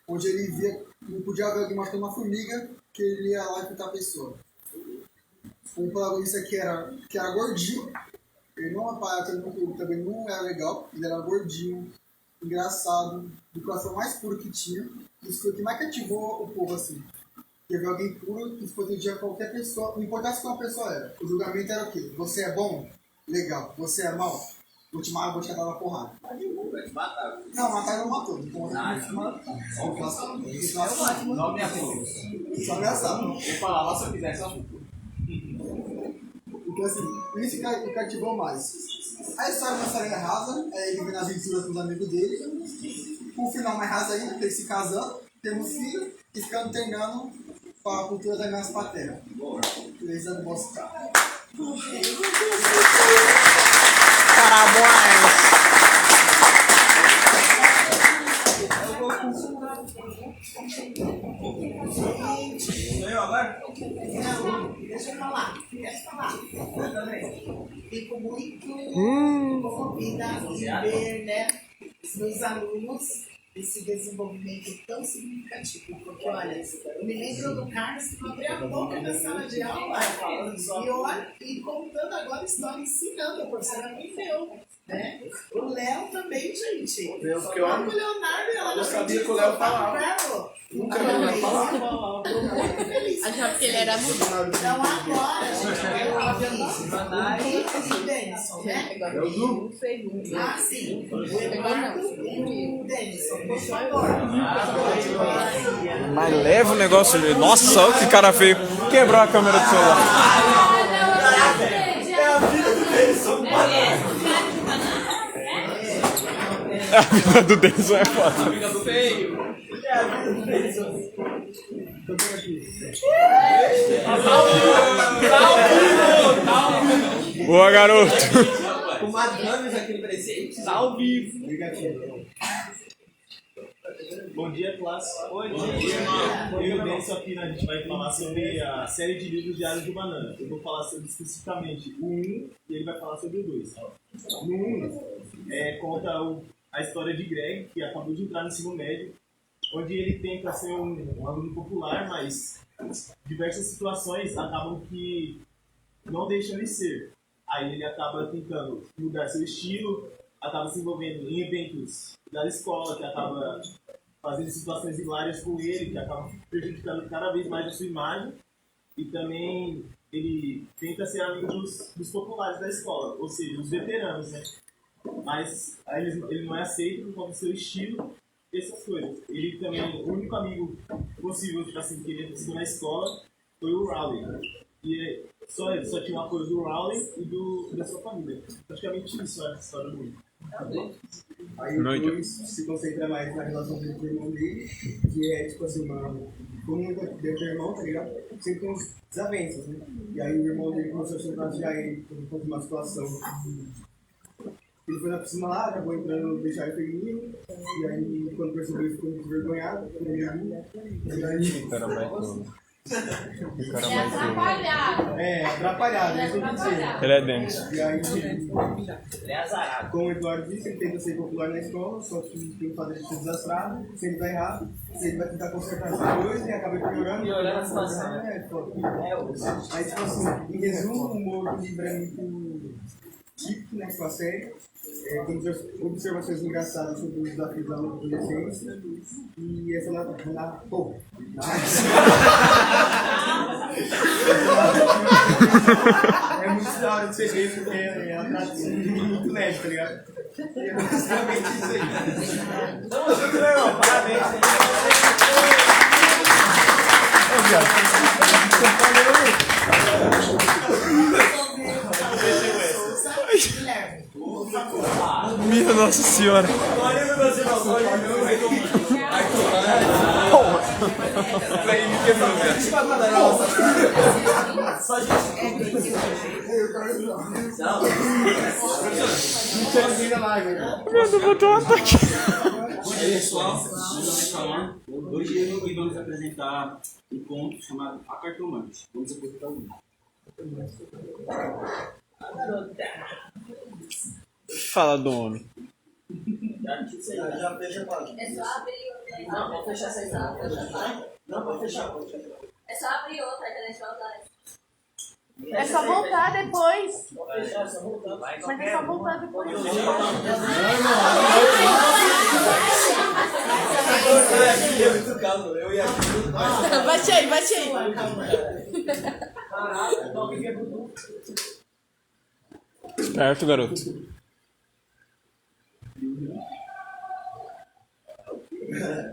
Onde ele via, não podia ver alguém matando uma formiga, que ele ia lá e matar a pessoa. Um protagonista que era gordinho, ele também não era legal, ele era gordinho, engraçado, do coração mais puro que tinha. Isso foi o que mais cativou o povo assim. Teve alguém puro que podia qualquer pessoa, não importasse qual pessoa era. O julgamento era o quê? Você é bom? Legal. Você é mau? Vou te dar uma porrada. Não, matar não matou. Não ameaçou. Só ameaçava. Vou falar lá se eu quiser, só. Então, assim, isso que cativou mais. A história começa a rasa, ele vem na aventura com os amigos dele. O final mais raso ainda, eles se casando, tendo um filho e ficando treinando para a cultura das minhas paternas. 3 anos mostrar. Parabéns! Sou eu agora? Não, deixa eu falar. Eu também. Fico muito comovida em ver, né, os meus alunos esse desenvolvimento tão significativo. Porque, olha, eu me lembro do Carlos que abriu a boca na sala de aula e contando agora história, ensinando, a professora aprendeu. Né? O Léo também, gente. O Leonardo, ela eu sabia que o Léo falava. Nunca vi o Léo falar. Achava que ele era mudo. Então agora, gente, o Denison, né? É o Du? Ah, sim. O Eduardo e o Denison, por favor. Mas leva o negócio ali. Nossa, olha que cara feio. Quebrou a câmera do celular. A vida do Denison é foda. A vida do feio. Boa, garoto. Com madames aqui no presente, tá ao vivo. Bom dia, classe. Bom dia. Eu e o Denison aqui, a gente vai falar sobre a série de livros Diário de Banana. Eu vou falar sobre especificamente o 1 e ele vai falar sobre o 2. No 1, conta a história de Greg, que acabou de entrar no ensino médio, onde ele tenta ser um aluno popular, mas diversas situações acabam que não deixam ele ser. Aí ele acaba tentando mudar seu estilo, acaba se envolvendo em eventos da escola, que acaba fazendo situações hilárias com ele, que acaba prejudicando cada vez mais a sua imagem. E também ele tenta ser amigo dos populares da escola, ou seja, os veteranos, né? Mas aí ele não é aceito por conta do seu estilo e essas coisas. Ele também, o único amigo possível tipo assim, que ele conseguiu na escola foi o Rowling. E só ele, só tinha o apoio do Rowling e da sua família. Praticamente isso é a história do mundo. Aí depois se concentra mais na relação dele com o irmão dele, que é tipo assim, como deve ter irmão, tá ligado? Sempre tem uns desavenças, né? E aí o irmão dele começou a chantagear ele por conta de uma situação. Ele foi na piscina lá, acabou entrando no vestiário feminino, e aí quando percebeu ele ficou muito envergonhado, ficou meio cara vai todo. É atrapalhado. Atrapalhado, isso eu quis dizer. Ele é denso. E aí, ele é azarado. Como o Eduardo disse, ele tenta ser popular na escola, só que pelo fato de ser desastrado, se ele tá errado, se ele vai tentar consertar essa coisa e acaba piorando a situação. Aí, tipo assim, em resumo, o humor do livro é muito típico, né, com a série. Tem observações engraçadas sobre os desafios da adolescência e essa é muito da hora de você ver porque ela tá muito leve, tá ligado? É basicamente isso aí. Então, muito legal, parabéns. Minha Nossa Senhora. Mano, botou um ataque. Oi, pessoal. Hoje vamos apresentar um conto chamado A Cartomante. Vamos apresentar o livro. Fala do homem. Já fecha a página. É só abrir outra. Não, pode fechar essa aí. Não, pode fechar. É só abrir outra que a gente vai usar. É só voltar depois. Pode fechar, é só voltar. Mas é só voltar depois. Eu ia Bate aí, bate aí. Certo, garoto.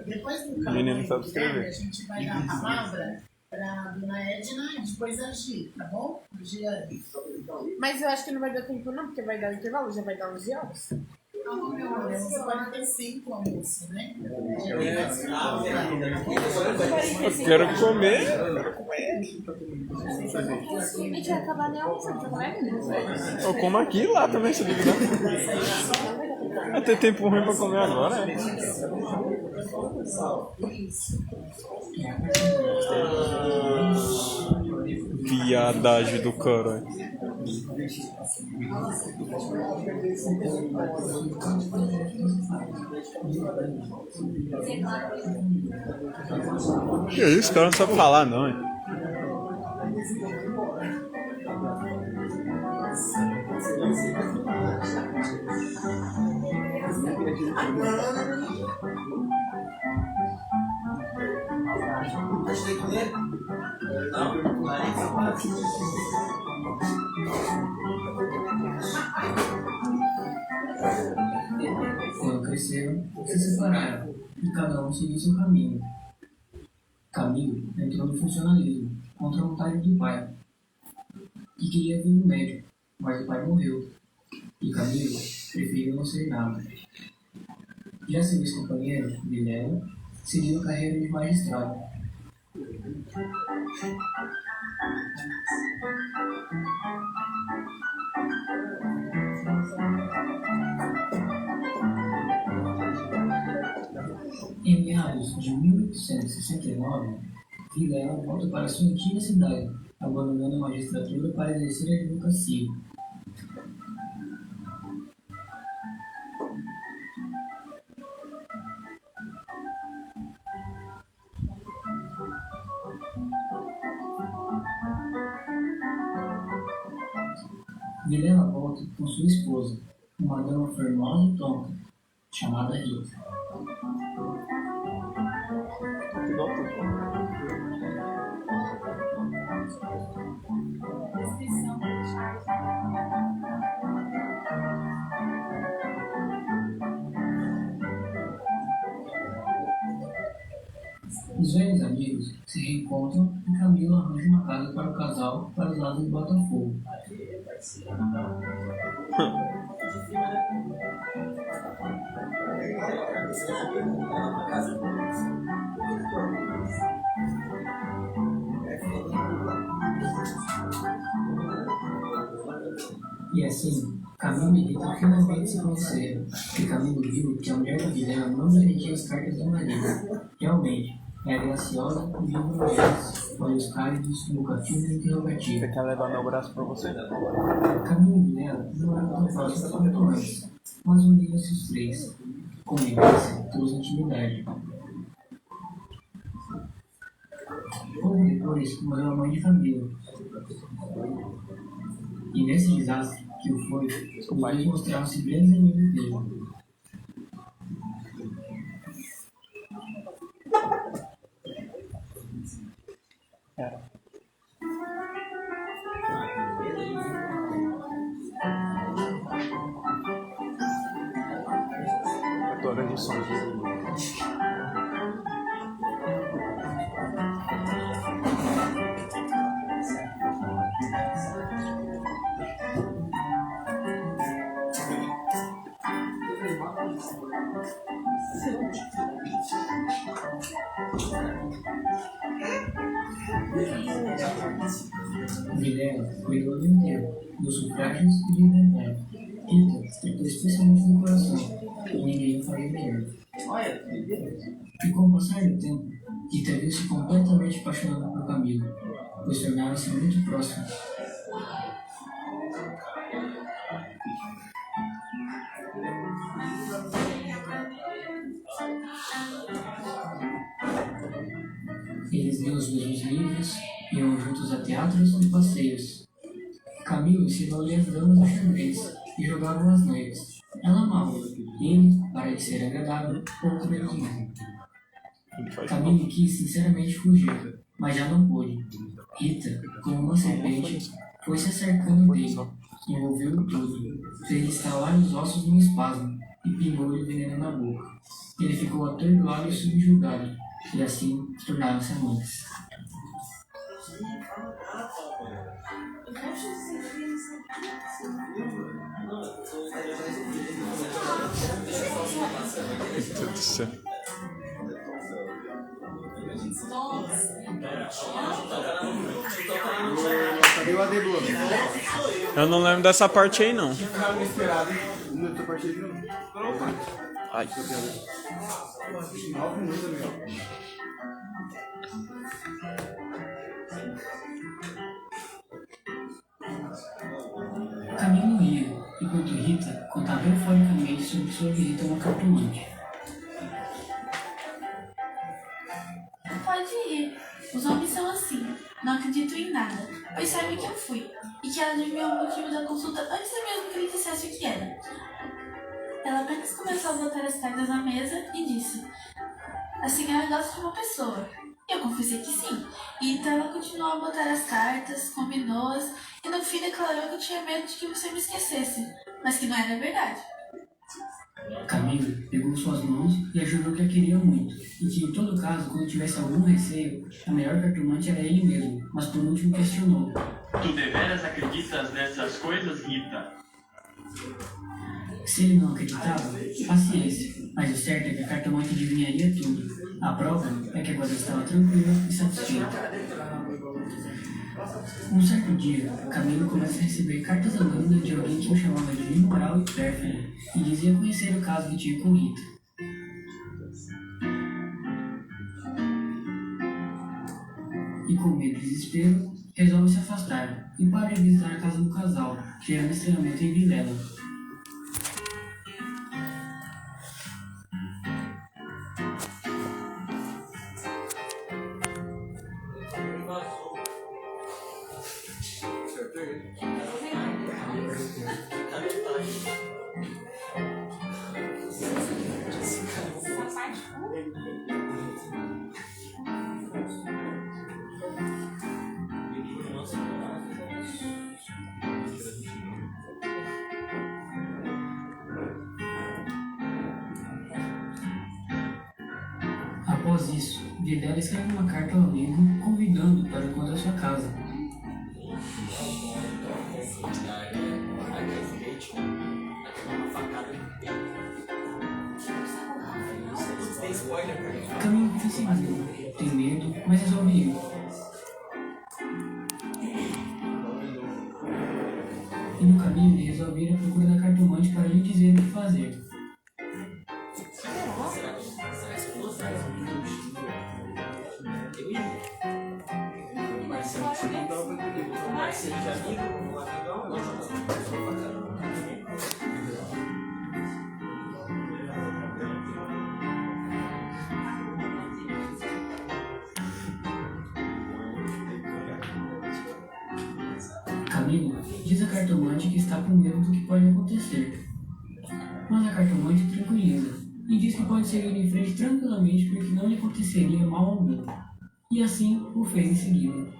Depois do Menino sabe Guilherme, escrever. a gente vai dar a palavra para a dona Edna e depois a Gi, tá bom? Giane. Mas eu acho que não vai dar tempo não, porque vai dar o intervalo, já vai dar 11 horas. Não, meu amor, 11h45 almoço, né? Eu quero comer. A gente vai acabar nem almoçando, vai comer? Eu como aqui e lá também, se duvidar. Vai ter tempo ruim pra comer agora, né? Viadagem do caralho. Que isso, o cara não sabe falar não, hein? Quando cresceram, se separaram e cada um seguiu seu caminho. Camilo entrou no funcionalismo contra a vontade do pai, que queria ver um médico, mas o pai morreu e Camilo preferiu não ser nada. Já seu ex-companheiro, Vilela, seguiu a carreira de magistrado. Em meados de 1869, Vilela volta para sua antiga cidade, abandonando a magistratura para exercer a advocacia. Vilela volta com sua esposa, uma dama formosa e tonta, chamada Rita. Os velhos amigos se reencontram e Camilo arranja uma casa para o casal para os lados do Botafogo. E assim, Camilo e Rita finalmente se conheceram, e Camilo viu que a mulher da Vilela não garantia as cartas do marido. Realmente, era graciosa e viva no gesto, olhos cálidos, boca fina e interrogativa. Você quer levar meu braço pra você? Camilo e Vilela não eram tão próximos quanto antes, mas uniram-se os três. Convivência trouxe intimidade. Pouco depois, morreu a mãe de Camilo. E nesse desastre que o foi, os dois mostraram-se grandes amigos dele. Toda de som. Vilela cuidou do enterro, dos sufrágios e do inventário. Rita tratou especialmente do coração, e ninguém faria melhor. E com o passar do tempo, Rita viu-se completamente apaixonada por Camilo, pois tornaram-se muito próximos. Eles liam os mesmos livros, iam juntos a teatros e passeios. Camilo ensinou a ler as damas do xadrez, e jogavam as noivas. Ela amava. Ele, para lhe ser agradável, pouco menos mesmo. Camille quis sinceramente fugir, mas já não pôde. Rita, como uma serpente, foi se acercando dele, envolveu-o todo, fez estalar os ossos num espasmo e pingou-lhe veneno na boca. Ele ficou atordoado e subjugado, e assim tornaram-se amantes. Meu Deus do céu. Cadê o AD, Eu não lembro dessa parte aí, não. Essa parte aí não. Ai. 9 minutos, amigo. Camilo ria, enquanto Rita contava euforicamente sobre sua visita a uma cartomante. Pode ir. Os homens são assim. Não acredito em nada, pois sabe que eu fui. E que ela adivinhou o motivo da consulta antes mesmo que ele dissesse o que era. Ela apenas começou a botar as cartas na mesa e disse: a senhora gosta de uma pessoa. Eu confessei que sim. E então ela continuou a botar as cartas, combinou-as e no fim declarou que tinha medo de que você me esquecesse, mas que não era verdade. Camilo pegou suas mãos e ajudou que a queria muito, e que em todo caso, quando tivesse algum receio, a melhor cartomante era ele mesmo, mas por último questionou. Tu deveras acreditas nessas coisas, Rita? Se ele não acreditava, paciência, mas o certo é que a cartomante adivinharia tudo. A prova é que agora estava tranquila e satisfeita. Um certo dia, Camilo começa a receber cartas anônimas de alguém que o chamava de imoral e pérfido e dizia conhecer o caso que tinha com Rita. E com medo e desespero, resolve se afastar e para de visitar a casa do casal, gerando estranhamento em Vilela. Após isso, Vilela escreve uma carta ao amigo convidando para o encontro da sua casa. Camilo fica seguro, tem medo, mas resolve ir. E no caminho ele resolve ir à procura da cartomante para lhe dizer o que fazer. Camilo diz a cartomante que está com medo do que pode acontecer. Mas a cartomante tranquiliza e diz que pode seguir em frente tranquilamente porque não lhe aconteceria mal algum. E assim o fez em seguida.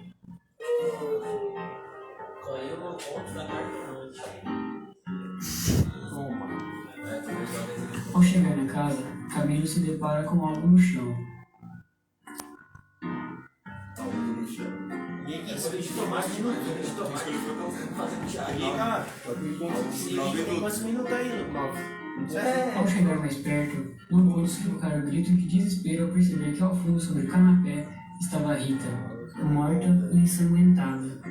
Ao chegar na casa, Camilo se depara com algo no chão. Ao chegar mais perto, não pôde sufocar o grito de desespero ao perceber que ao fundo, sobre o canapé, estava Rita, morta e ensanguentada.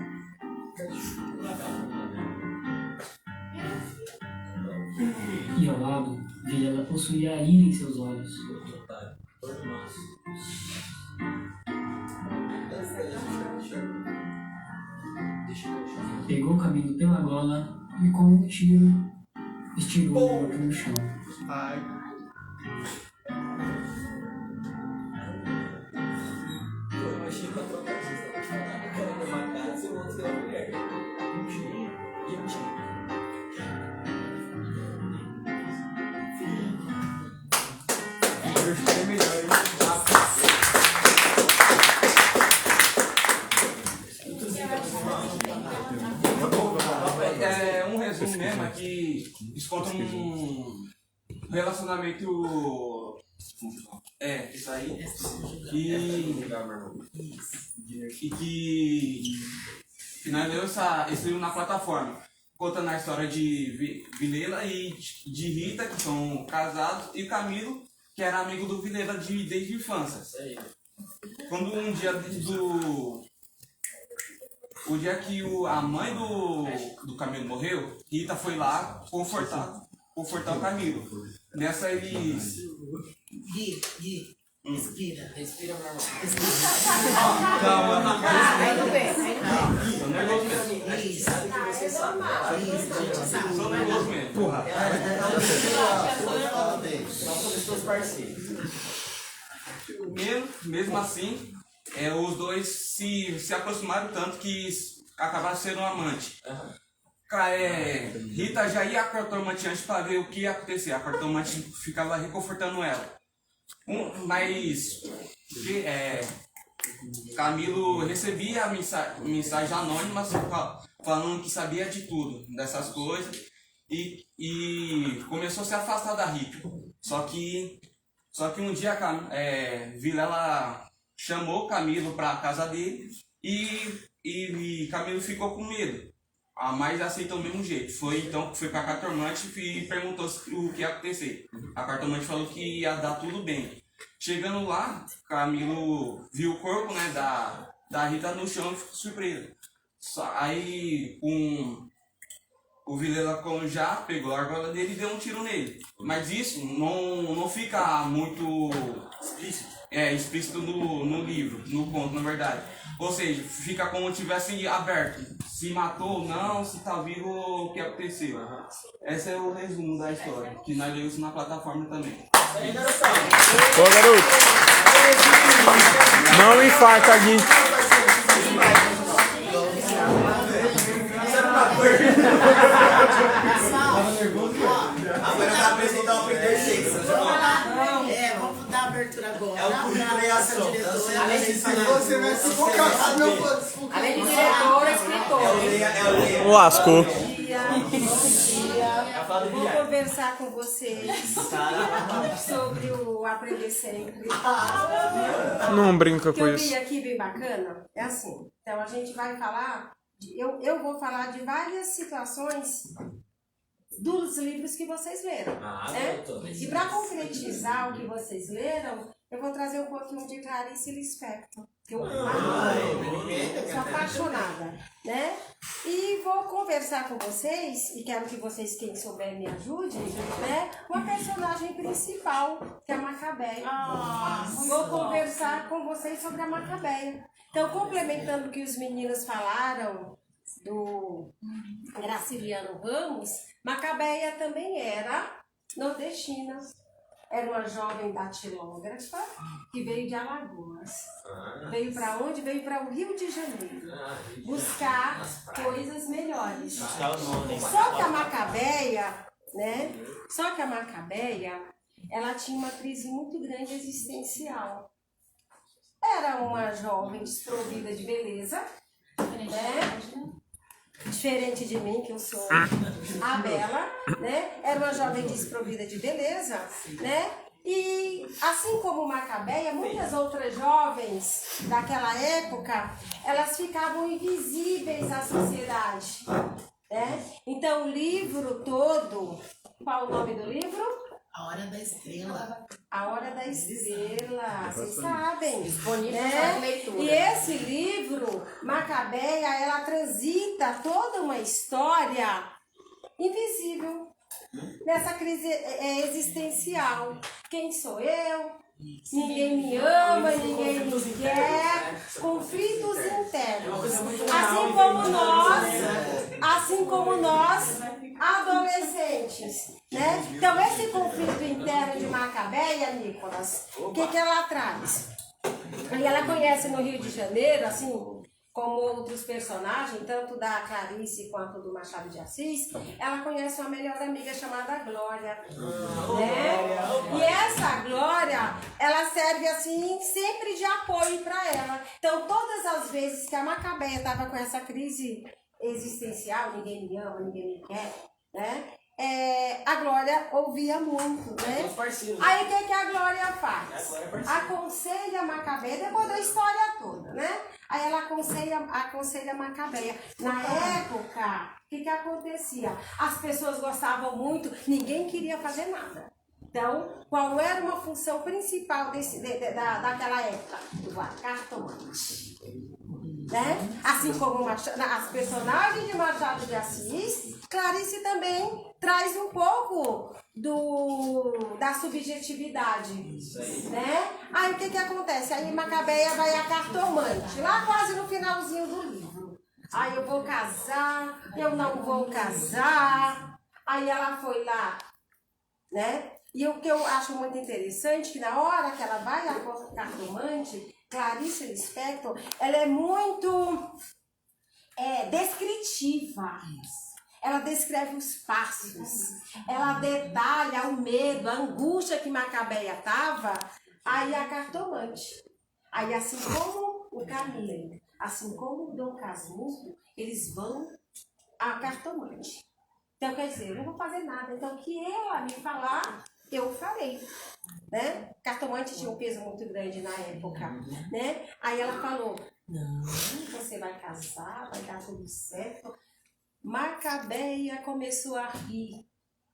E ao lado, Vilela possuía a ira em seus olhos. Pegou o Camilo pela gola e com um tiro estirou o morto no chão. Isso conta um relacionamento. Isso aí. Que nós lemos esse livro na plataforma. Contando a história de Vilela e de Rita, que são casados, e Camilo, que era amigo do Vilela desde a infância. Quando um dia o dia que a mãe do Camilo morreu, Rita foi lá confortar o Camilo. Nessa eles... Gui, respira. Respira, meu irmão. Calma. Aí não vem. Só nervoso mesmo. Isso. Só nervoso mesmo. Porra. Mesmo assim, os dois se aproximaram tanto que acabaram sendo amantes. Rita já ia à cartomante antes para ver o que ia acontecer. A cartomante ficava reconfortando ela. Mas Camilo recebia mensagem anônima falando que sabia de tudo, dessas coisas, e começou a se afastar da Rita. Só que um dia Vilela chamou Camilo para a casa dele e Camilo ficou com medo. Mas aceitou do mesmo jeito. Foi para a cartomante e perguntou o que ia acontecer. A cartomante falou que ia dar tudo bem. Chegando lá, Camilo viu o corpo, né, da Rita no chão e ficou surpreso. Aí o Vilela já pegou a argola dele e deu um tiro nele. Mas isso não fica muito explícito no livro, no conto, na verdade. Ou seja, fica como se tivesse aberto. Se matou ou não, se tá vivo, o que aconteceu. Esse é o resumo da história, que nós lemos na plataforma também. Ô, garoto! Não infarta aqui. Agora vai apresentar o Aprender Sexta. Vamos dar abertura agora. É o currículo em ação. Você vai se focar, não pode. Além de diretora, escritora. Lascou. Vou conversar com vocês sobre o Aprender Sempre. Não brinca que com eu isso. vi aqui bem bacana, é assim. Então a gente vai falar, eu vou falar de várias situações dos livros que vocês leram. Né? E para concretizar o que vocês leram, eu vou trazer um pouquinho de Clarice Lispector, que eu sou apaixonada, né? E vou conversar com vocês, e quero que vocês, quem souber, me ajudem, né? Uma personagem principal, que é a Macabeia. Vou conversar com vocês sobre a Macabeia. Então, complementando o que os meninos falaram do Graciliano Ramos, Macabeia também era nordestina. Era uma jovem datilógrafa que veio de Alagoas. Veio para onde? Veio para o Rio de Janeiro. Buscar coisas melhores. Só que a Macabeia, né? Só que a Macabeia, ela tinha uma crise muito grande existencial. Era uma jovem desprovida de beleza, né? Diferente de mim, que eu sou a Bela, né? Era uma jovem desprovida de beleza, né? E assim como Macabeia, muitas outras jovens daquela época, elas ficavam invisíveis à sociedade, né? Então o livro todo, qual o nome do livro? A Hora da Estrela. A Hora da Estrela, vocês sabem. Disponível né? para leitura. E esse livro, Macabeia, ela transita toda uma história invisível nessa crise existencial. Quem sou eu? Ninguém me ama, ninguém me quer. Conflitos internos. Assim como nós, adolescentes, né? Então esse conflito interno de Macabeia, Nicolas, o que ela traz? E ela conhece no Rio de Janeiro, assim como outros personagens, tanto da Clarice quanto do Machado de Assis, ela conhece uma melhor amiga chamada Glória, né? E essa Glória, ela serve assim sempre de apoio para ela. Então todas as vezes que a Macabeia estava com essa crise existencial, ninguém me ama, ninguém me quer, né? a Glória ouvia muito, né? Aí o que a Glória faz? Aconselha a Macabeia, depois da história toda, né? Aí ela aconselha a Macabeia. Na época, o que acontecia? As pessoas gostavam muito, ninguém queria fazer nada. Então, qual era uma função principal daquela época? Do cartomante. Né? Assim como as personagens de Machado de Assis, Clarice também traz um pouco da subjetividade. Né? Aí o que acontece? Aí Macabeia vai a cartomante, lá quase no finalzinho do livro. Aí eu vou casar, eu não vou casar. Aí ela foi lá, né? E o que eu acho muito interessante, que na hora que ela vai à cartomante, Clarice Lispector, ela é muito descritiva. Ela descreve os passos, ela detalha o medo, a angústia que Macabeia estava, aí a cartomante. Aí assim como o Camilo, assim como o Dom Casmurro, eles vão à cartomante. Então, quer dizer, eu não vou fazer nada. Então, o que ela me falar, eu farei. Né? Cartomante tinha um peso muito grande na época. Né? Aí ela falou, não, você vai casar, vai dar tudo certo. Macabeia começou a rir,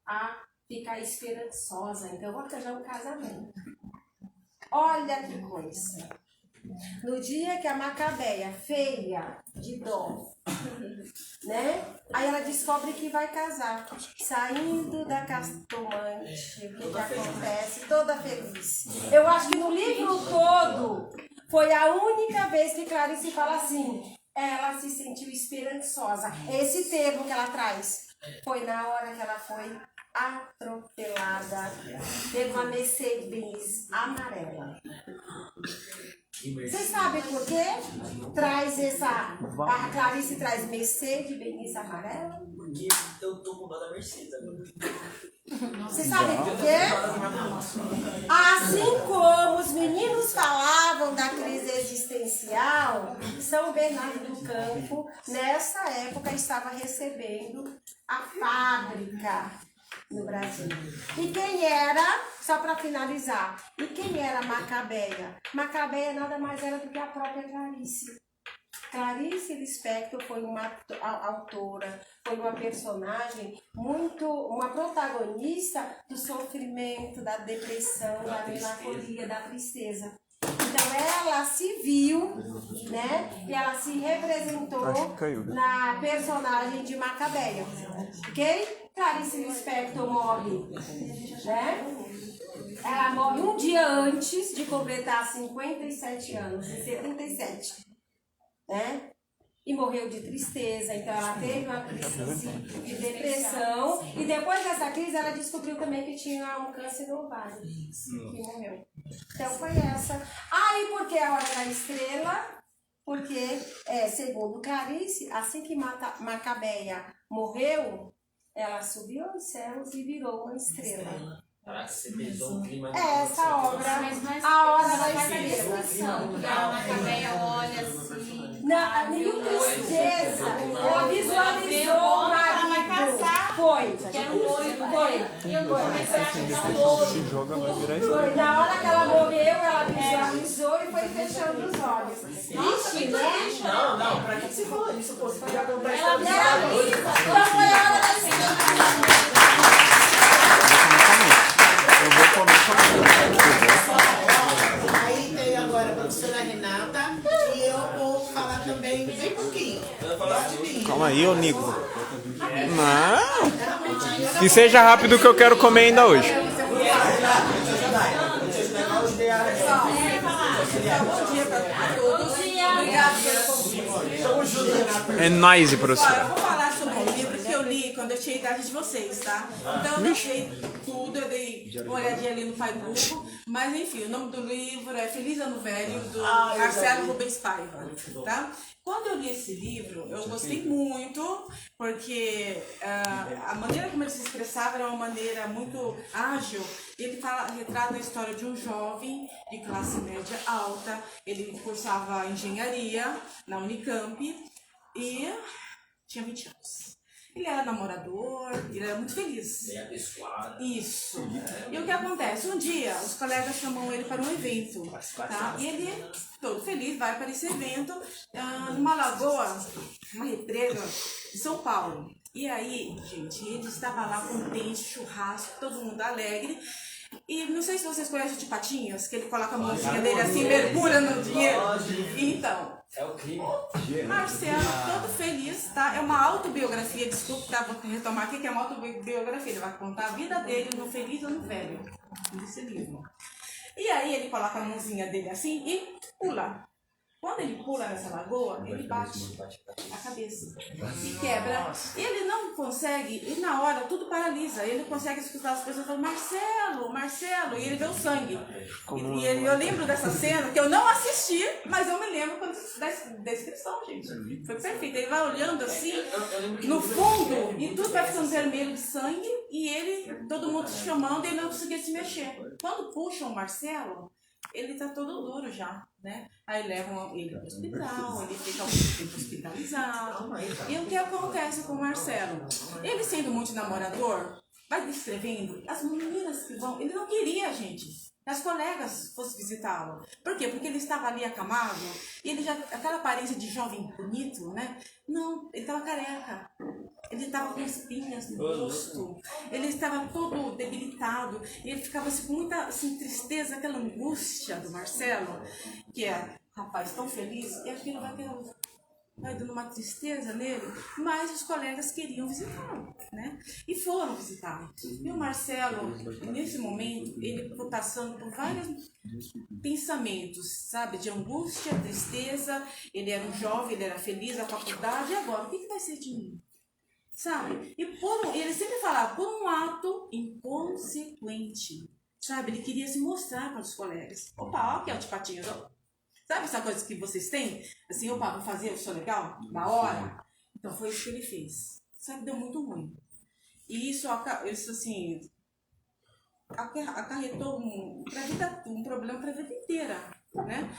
a ficar esperançosa. Então, eu vou arranjar um casamento. Olha que coisa. No dia que a Macabeia, feia de dó, né? Aí ela descobre que vai casar. Saindo da cartomante, o que acontece? Toda feliz. Eu acho que no livro todo foi a única vez que Clarice fala assim, ela se sentiu esperançosa. Esse termo que ela traz foi na hora que ela foi atropelada por uma Mercedes amarela. Vocês sabem por quê? A Clarice traz Mercedes amarela? Porque eu tô com dó da Mercedes agora. Vocês sabem por quê? Assim como os meninos falavam da crise existencial, São Bernardo do Campo, nessa época, estava recebendo a fábrica no Brasil. E quem era, só para finalizar, e quem era Macabeia? Macabeia nada mais era do que a própria Clarice. Clarice Lispector foi uma autora, foi uma personagem uma protagonista do sofrimento, da depressão, da melancolia, da tristeza. Então ela se viu, né? E ela se representou na personagem de Macabeia. Ok? Clarice Lispector morre, né? Ela morre um dia antes de completar 57 anos, em 77, né? E morreu de tristeza, então ela teve uma crise de depressão. E depois dessa crise ela descobriu também que tinha um câncer no ovário, que morreu. Então foi essa. Aí por que a Hora da Estrela? Porque, segundo Clarice, assim que Macabeia morreu, ela subiu aos céus e virou uma estrela. Você pesou um clima. Essa obra, a Hora da Estrela. Que a Macabeia olha assim. Não, nenhuma tristeza. Ela visualizou o marido. Foi. Foi. Na hora que ela morreu, ela visualizou e foi fechando os olhos. Vixe, né? Não, pra que você falou isso? Pô, você podia comprar ela era viva. Então foi a Hora da Estrela. Eu vou comer. Aí tem agora a professora Renata e eu vou falar também bem pouquinho. Calma aí, ô Nico. Não. Que seja rápido que eu quero comer ainda hoje. Bom dia para todos. Obrigada pelo convite. É nóis, Agora, professora. eu vou falar sobre um livro que eu li quando eu tinha a idade de vocês, tá? Então eu não sei tudo, eu dei uma olhadinha ali no Pai Google, mas enfim, o nome do livro é Feliz Ano Velho, do Marcelo Rubens Paiva, tá? Quando eu li esse livro, eu gostei muito, porque a maneira como ele se expressava era uma maneira muito ágil. Ele retrata a história de um jovem de classe média alta, ele cursava engenharia na Unicamp e tinha 20 anos. Ele era namorador, ele era muito feliz. Bem abençoado. Isso. E o que acontece? Um dia, os colegas chamam ele para um evento, tá? E ele, todo feliz, vai para esse evento numa lagoa, uma represa de São Paulo. E aí, gente, ele estava lá contente, churrasco, todo mundo alegre. E não sei se vocês conhecem o de Patinhas, que ele coloca a mãozinha dele assim, mergulha no dinheiro. Então, é o crime. Marcelo, todo feliz, tá? É uma autobiografia, desculpa, tá? Vou retomar aqui que é uma autobiografia. Ele vai contar a vida dele no feliz ou no velho, nesse livro. E aí ele coloca a mãozinha dele assim e pula. Quando ele pula nessa lagoa, ele bate a cabeça e quebra. E ele não consegue, e na hora tudo paralisa. Ele consegue escutar as pessoas falando, Marcelo, Marcelo, e ele vê o sangue. E eu lembro dessa cena, que eu não assisti, mas eu me lembro da descrição, gente. Foi perfeito. Ele vai olhando assim, no fundo, e tudo vai ficando vermelho de sangue, e ele, todo mundo chamando, e ele não conseguia se mexer. Quando puxam o Marcelo, ele tá todo duro já, né? Aí levam ele para o hospital, ele fica muito tempo hospitalizado. E o que acontece com o Marcelo? Ele sendo muito namorador, vai descrevendo, as meninas que vão... Ele não queria, gente, que as colegas fossem visitá-lo. Por quê? Porque ele estava ali acamado, e ele já... Aquela aparência de jovem bonito, né? Não, ele estava careca. Ele estava com espinhas no rosto, ele estava todo debilitado, e ele ficava assim, com muita assim, tristeza, aquela angústia do Marcelo, que é, rapaz, tão feliz, e aquilo vai dando uma tristeza nele, mas os colegas queriam visitá-lo, né? E foram visitá-lo. E o Marcelo, nesse momento, ele foi passando por vários pensamentos, sabe, de angústia, tristeza. Ele era um jovem, ele era feliz na faculdade, e agora, o que vai ser de mim? Sabe? E ele sempre falava, por um ato inconsequente. Sabe? Ele queria se mostrar para os colegas. Opa, ó, que é o de Patinhas. Ó. Sabe essa coisa que vocês têm? Assim, opa, vou fazer, eu sou legal? Da hora? Então foi isso que ele fez. Só que deu muito ruim. E isso assim, acarretou um problema para a vida inteira. Né?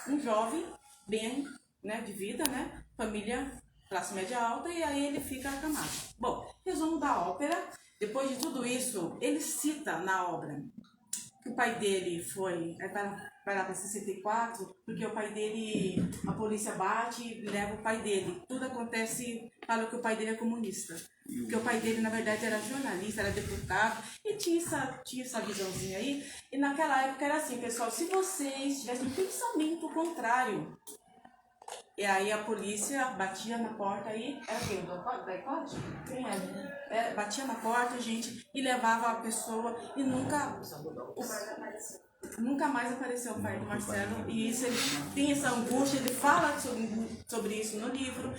Um jovem, bem, né, de vida, né? Família... classe média alta, e aí ele fica acamado. Bom, resumo da ópera. Depois de tudo isso, ele cita na obra que o pai dele foi... Vai lá para 64, porque o pai dele... A polícia bate e leva o pai dele. Tudo acontece... Fala que o pai dele é comunista. Porque o pai dele, na verdade, era jornalista, era deputado. E tinha essa visãozinha aí. E naquela época era assim, pessoal, se vocês tivessem um pensamento contrário... E aí a polícia batia na porta aí, era quem? Da ICOD? Quem era? Batia na porta, gente, e levava a pessoa e nunca mais apareceu o pai do Marcelo. E isso, ele tem essa angústia, ele fala sobre isso no livro.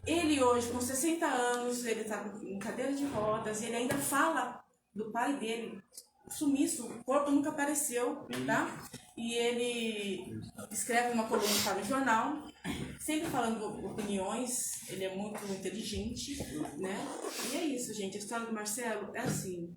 Ele hoje, com 60 anos, ele está em cadeira de rodas, ele ainda fala do pai dele. Sumiço, o corpo nunca apareceu, tá? E ele escreve uma coluna para o jornal, sempre falando opiniões, ele é muito inteligente, né? E é isso, gente, a história do Marcelo é assim,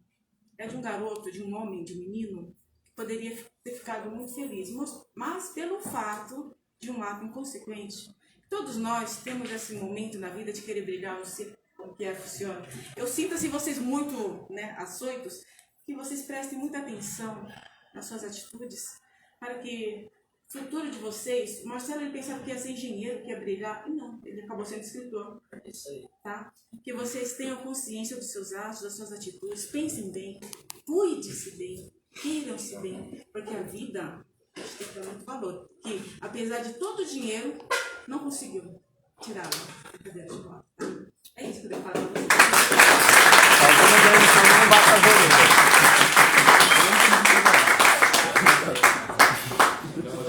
é de um garoto, de um homem, de um menino, que poderia ter ficado muito feliz, mas pelo fato de um ato inconsequente. Todos nós temos esse momento na vida de querer brilhar, não sei como que funciona. Eu sinto assim vocês muito, né, açoitos, que vocês prestem muita atenção nas suas atitudes, para que o futuro de vocês... O Marcelo, ele pensava que ia ser engenheiro, que ia brilhar, e não, ele acabou sendo escritor. Isso aí. Tá? Que vocês tenham consciência dos seus atos, das suas atitudes, pensem bem, cuide-se bem, queiram-se bem, porque a vida tem que dar muito valor. Que, apesar de todo o dinheiro, não conseguiu tirá-la da cadeira de rodas. Tá? É isso que eu devo falar para vocês.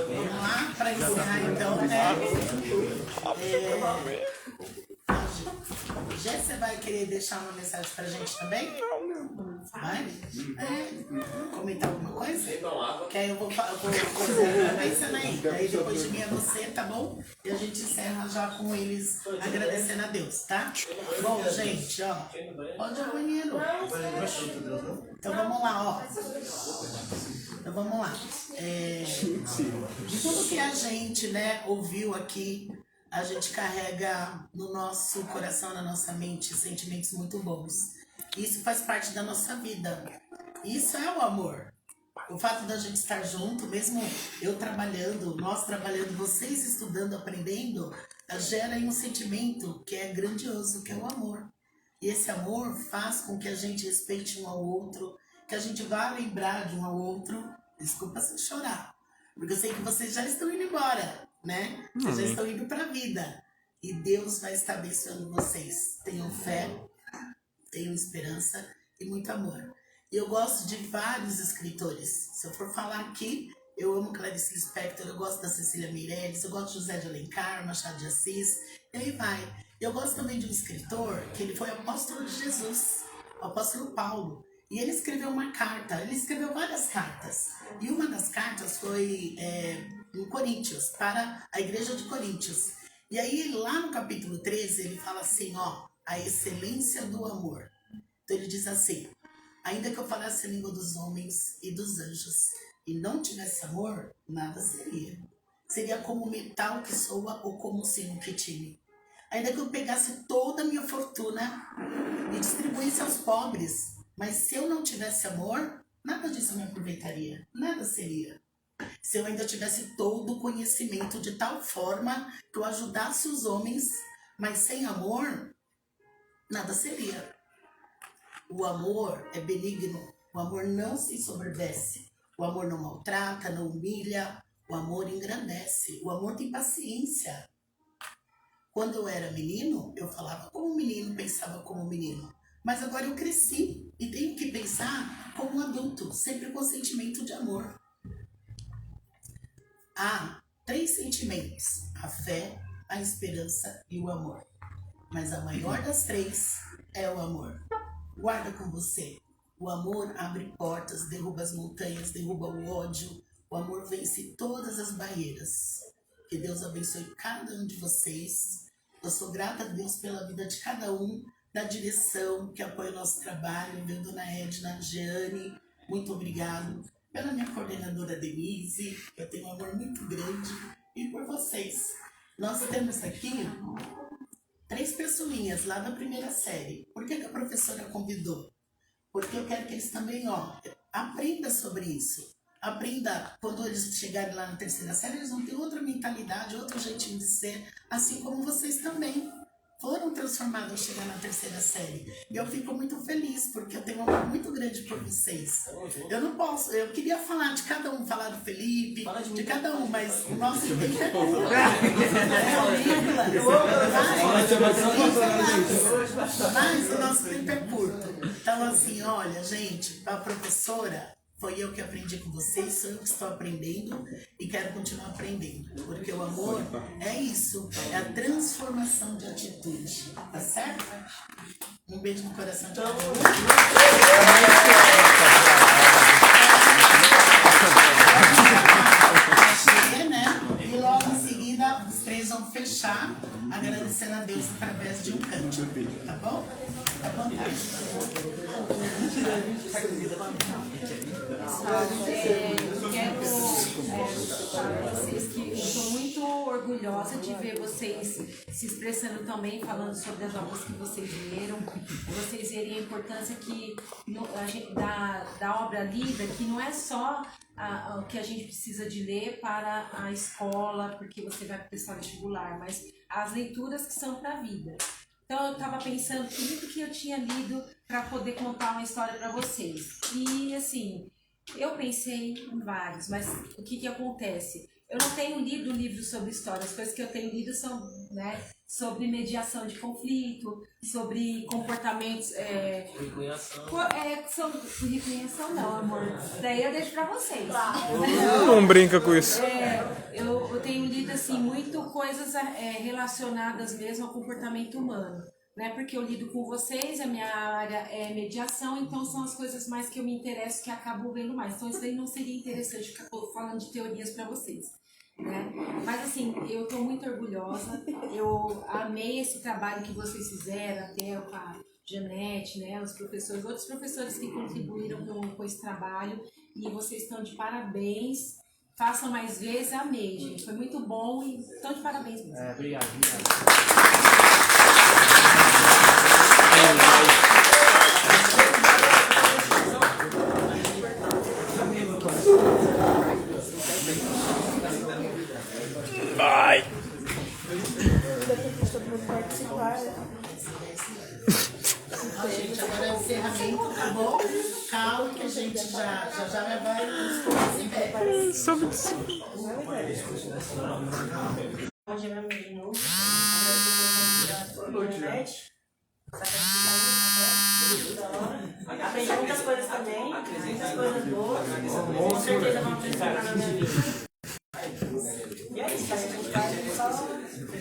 Vamos lá, para encerrar então, né? Jéssica vai querer deixar uma mensagem pra gente também? Vai? Comentar alguma coisa? Que aí eu vou pensando aí. Aí depois de mim é você, tá bom? E a gente encerra já com eles agradecendo a Deus, tá? Bom, gente, ó. Pode ir ao banheiro. Então vamos lá, ó. Então vamos lá. De tudo que a gente, né, ouviu aqui a gente carrega no nosso coração, na nossa mente, sentimentos muito bons. Isso faz parte da nossa vida. Isso é o amor. O fato da gente estar junto, mesmo eu trabalhando, nós trabalhando, vocês estudando, aprendendo, gera aí um sentimento que é grandioso, que é o amor. E esse amor faz com que a gente respeite um ao outro, que a gente vá lembrar de um ao outro. Desculpa se eu chorar, porque eu sei que vocês já estão indo embora, né? Vocês já estão indo para a vida. E Deus vai estar abençoando vocês. Tenham fé, tenham esperança e muito amor. E eu gosto de vários escritores. Se eu for falar aqui, eu amo Clarice Lispector, eu gosto da Cecília Meirelles, eu gosto de José de Alencar, Machado de Assis, e aí vai. Eu gosto também de um escritor que ele foi apóstolo de Jesus, o apóstolo Paulo. E ele escreveu uma carta, ele escreveu várias cartas. E uma das cartas foi em Coríntios, para a igreja de Coríntios. E aí lá no capítulo 13 ele fala assim, ó, a excelência do amor. Então ele diz assim, ainda que eu falasse a língua dos homens e dos anjos e não tivesse amor, nada seria. Seria como metal que soa ou como sino que tine. Ainda que eu pegasse toda a minha fortuna e distribuísse aos pobres, mas se eu não tivesse amor, nada disso me aproveitaria, nada seria. Se eu ainda tivesse todo o conhecimento de tal forma que eu ajudasse os homens, mas sem amor, nada seria. O amor é benigno, o amor não se ensoberbece, o amor não maltrata, não humilha, o amor engrandece, o amor tem paciência. Quando eu era menino, eu falava como menino, pensava como menino. Mas agora eu cresci e tenho que pensar como um adulto, sempre com sentimento de amor. Há 3 sentimentos, a fé, a esperança e o amor. Mas a maior das 3 é o amor. Guarda com você. O amor abre portas, derruba as montanhas, derruba o ódio. O amor vence todas as barreiras. Que Deus abençoe cada um de vocês. Eu sou grata a Deus pela vida de cada um, da direção que apoia o nosso trabalho, meu Dona Edna, Jeane, muito obrigado. Pela minha coordenadora Denise, eu tenho um amor muito grande, e por vocês. Nós temos aqui 3 pessoinhas lá da primeira série. Por que a professora convidou? Porque eu quero que eles também, aprendam sobre isso. Aprenda, quando eles chegarem lá na terceira série, eles vão ter outra mentalidade, outro jeitinho de ser, assim como vocês também foram transformados ao chegar na terceira série. E eu fico muito feliz, porque eu tenho um amor muito grande por vocês. Eu não posso, eu queria falar de cada um, falar do Felipe, de cada um, mas o nosso tempo é curto. Mas o nosso tempo é curto. Então, assim, olha, gente, a professora... Foi eu que aprendi com vocês, sou eu que estou aprendendo e quero continuar aprendendo. Porque o amor é isso, é a transformação de atitude. Tá certo? Um beijo no coração de cada um. E logo em seguida, os 3 vão fechar, agradecendo a Deus através de um cântico. Tá bom? Tá bom, tá? Eu quero falar para vocês que eu estou muito orgulhosa de ver vocês se expressando também, falando sobre as obras que vocês leram, vocês verem a importância que, da obra lida, que não é só o que a gente precisa de ler para a escola, porque você vai prestar vestibular, mas as leituras que são para a vida. Então eu estava pensando tudo que eu tinha lido para poder contar uma história para vocês. E assim, eu pensei em vários, mas o que acontece? Eu não tenho lido livros sobre história, as coisas que eu tenho lido são, né, sobre mediação de conflito, sobre comportamentos... Reconhecimento não, amor. Daí eu deixo pra vocês. Não brinca com isso. Eu tenho lido, assim, muito coisas relacionadas mesmo ao comportamento humano. Né? Porque eu lido com vocês, a minha área é mediação, então são as coisas mais que eu me interesso, que acabo vendo mais. Então isso daí não seria interessante ficar falando de teorias para vocês. Né? Mas assim, eu estou muito orgulhosa, eu amei esse trabalho que vocês fizeram, até com a Janete, né, os professores, outros professores que contribuíram com esse trabalho, e vocês estão de parabéns. Faça mais vezes, amei, gente. Foi muito bom e então de parabéns mesmo. Obrigado. Vai! Gente, agora é o encerramento, tá bom? Calma que a gente já vai nos próximos. Hoje é meu amigo de novo. Internet. Aprendi muitas coisas também, muitas coisas boas. Com certeza vão acrescentar na minha vida. E é isso, a gente vai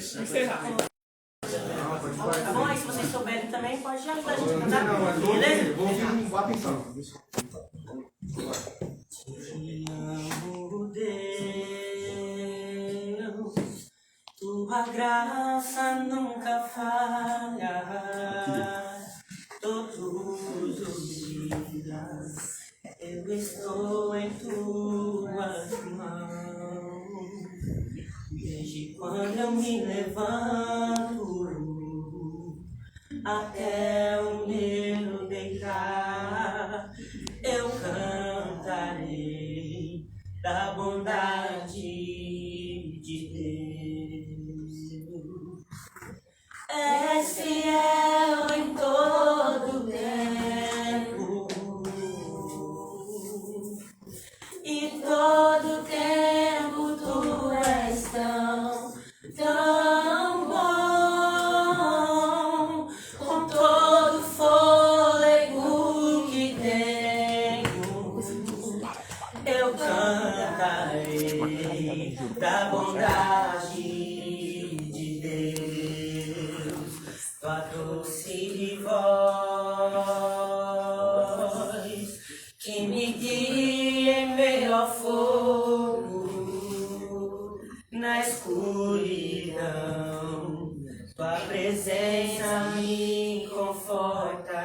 só encerrar. Tá bom? Aí se vocês souberem também, pode ajudar a gente a cantar. Beleza? Vou atenção. Te amo, Deus, tua graça nunca falha. Todos os dias eu estou em tuas mãos. Desde quando eu me levanto até o meu deitar, eu cantarei da bondade de Deus. És fiel em todo tempo e todo tempo tu és tão bom. Com todo fôlego que tenho, eu cantarei da bondade de Deus. Tua doce voz que me guia em meio ao fogo, na escuridão, tua presença me conforta.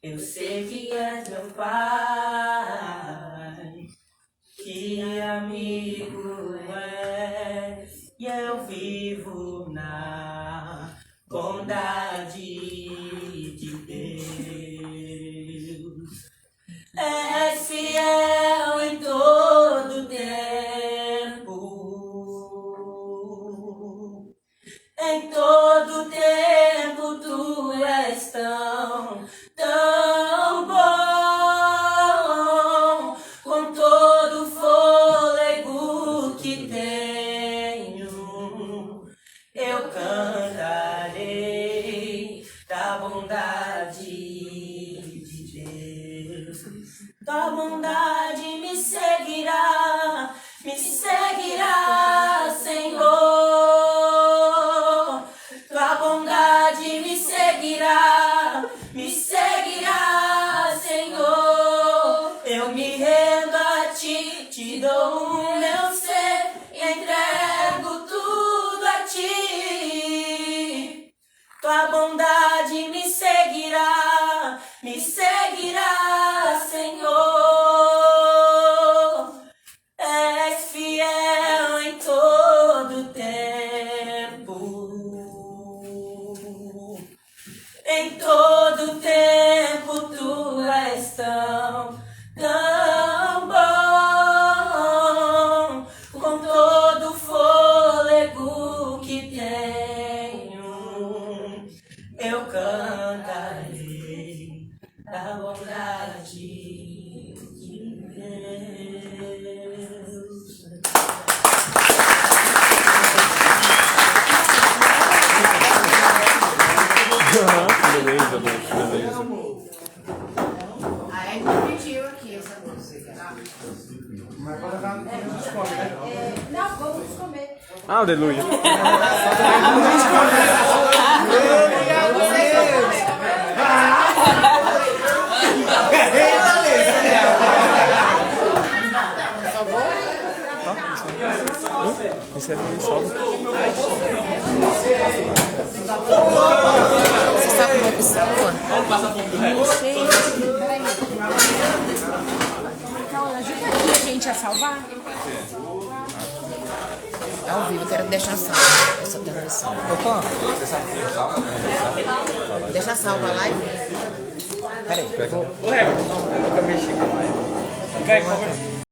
Eu sei que és meu Pai, que amigo és, e eu vivo na bondade de Deus. És fiel em todo tempo, em todo tempo tu és tão bom. Com todo fôlego que tenho, eu cantarei da bondade de Deus. Tua bondade me seguirá, Senhor. Tua bondade me seguirá, Senhor. Eu me rendo a ti, te dou o meu ser, entrego tudo a ti. Tua bondade me seguirá, Senhor. És fiel em todo tempo, em todo tempo tu és tão bom. Com todo fôlego que tenho, eu cantarei da bondade de Deus. Beleza. Aí ele pediu aqui essa música, tá? Mas quando eu tava a gente come, né? Não, vamos comer. Ah, aleluia. Você sabe como é que está? Vamos passar a fome do resto. Ajuda aqui, gente. gente ia salvar? Ao vivo, eu quero deixar salvo essa transmissão. Deixa salva a live. Peraí, O Rebeca, eu mexi com a live.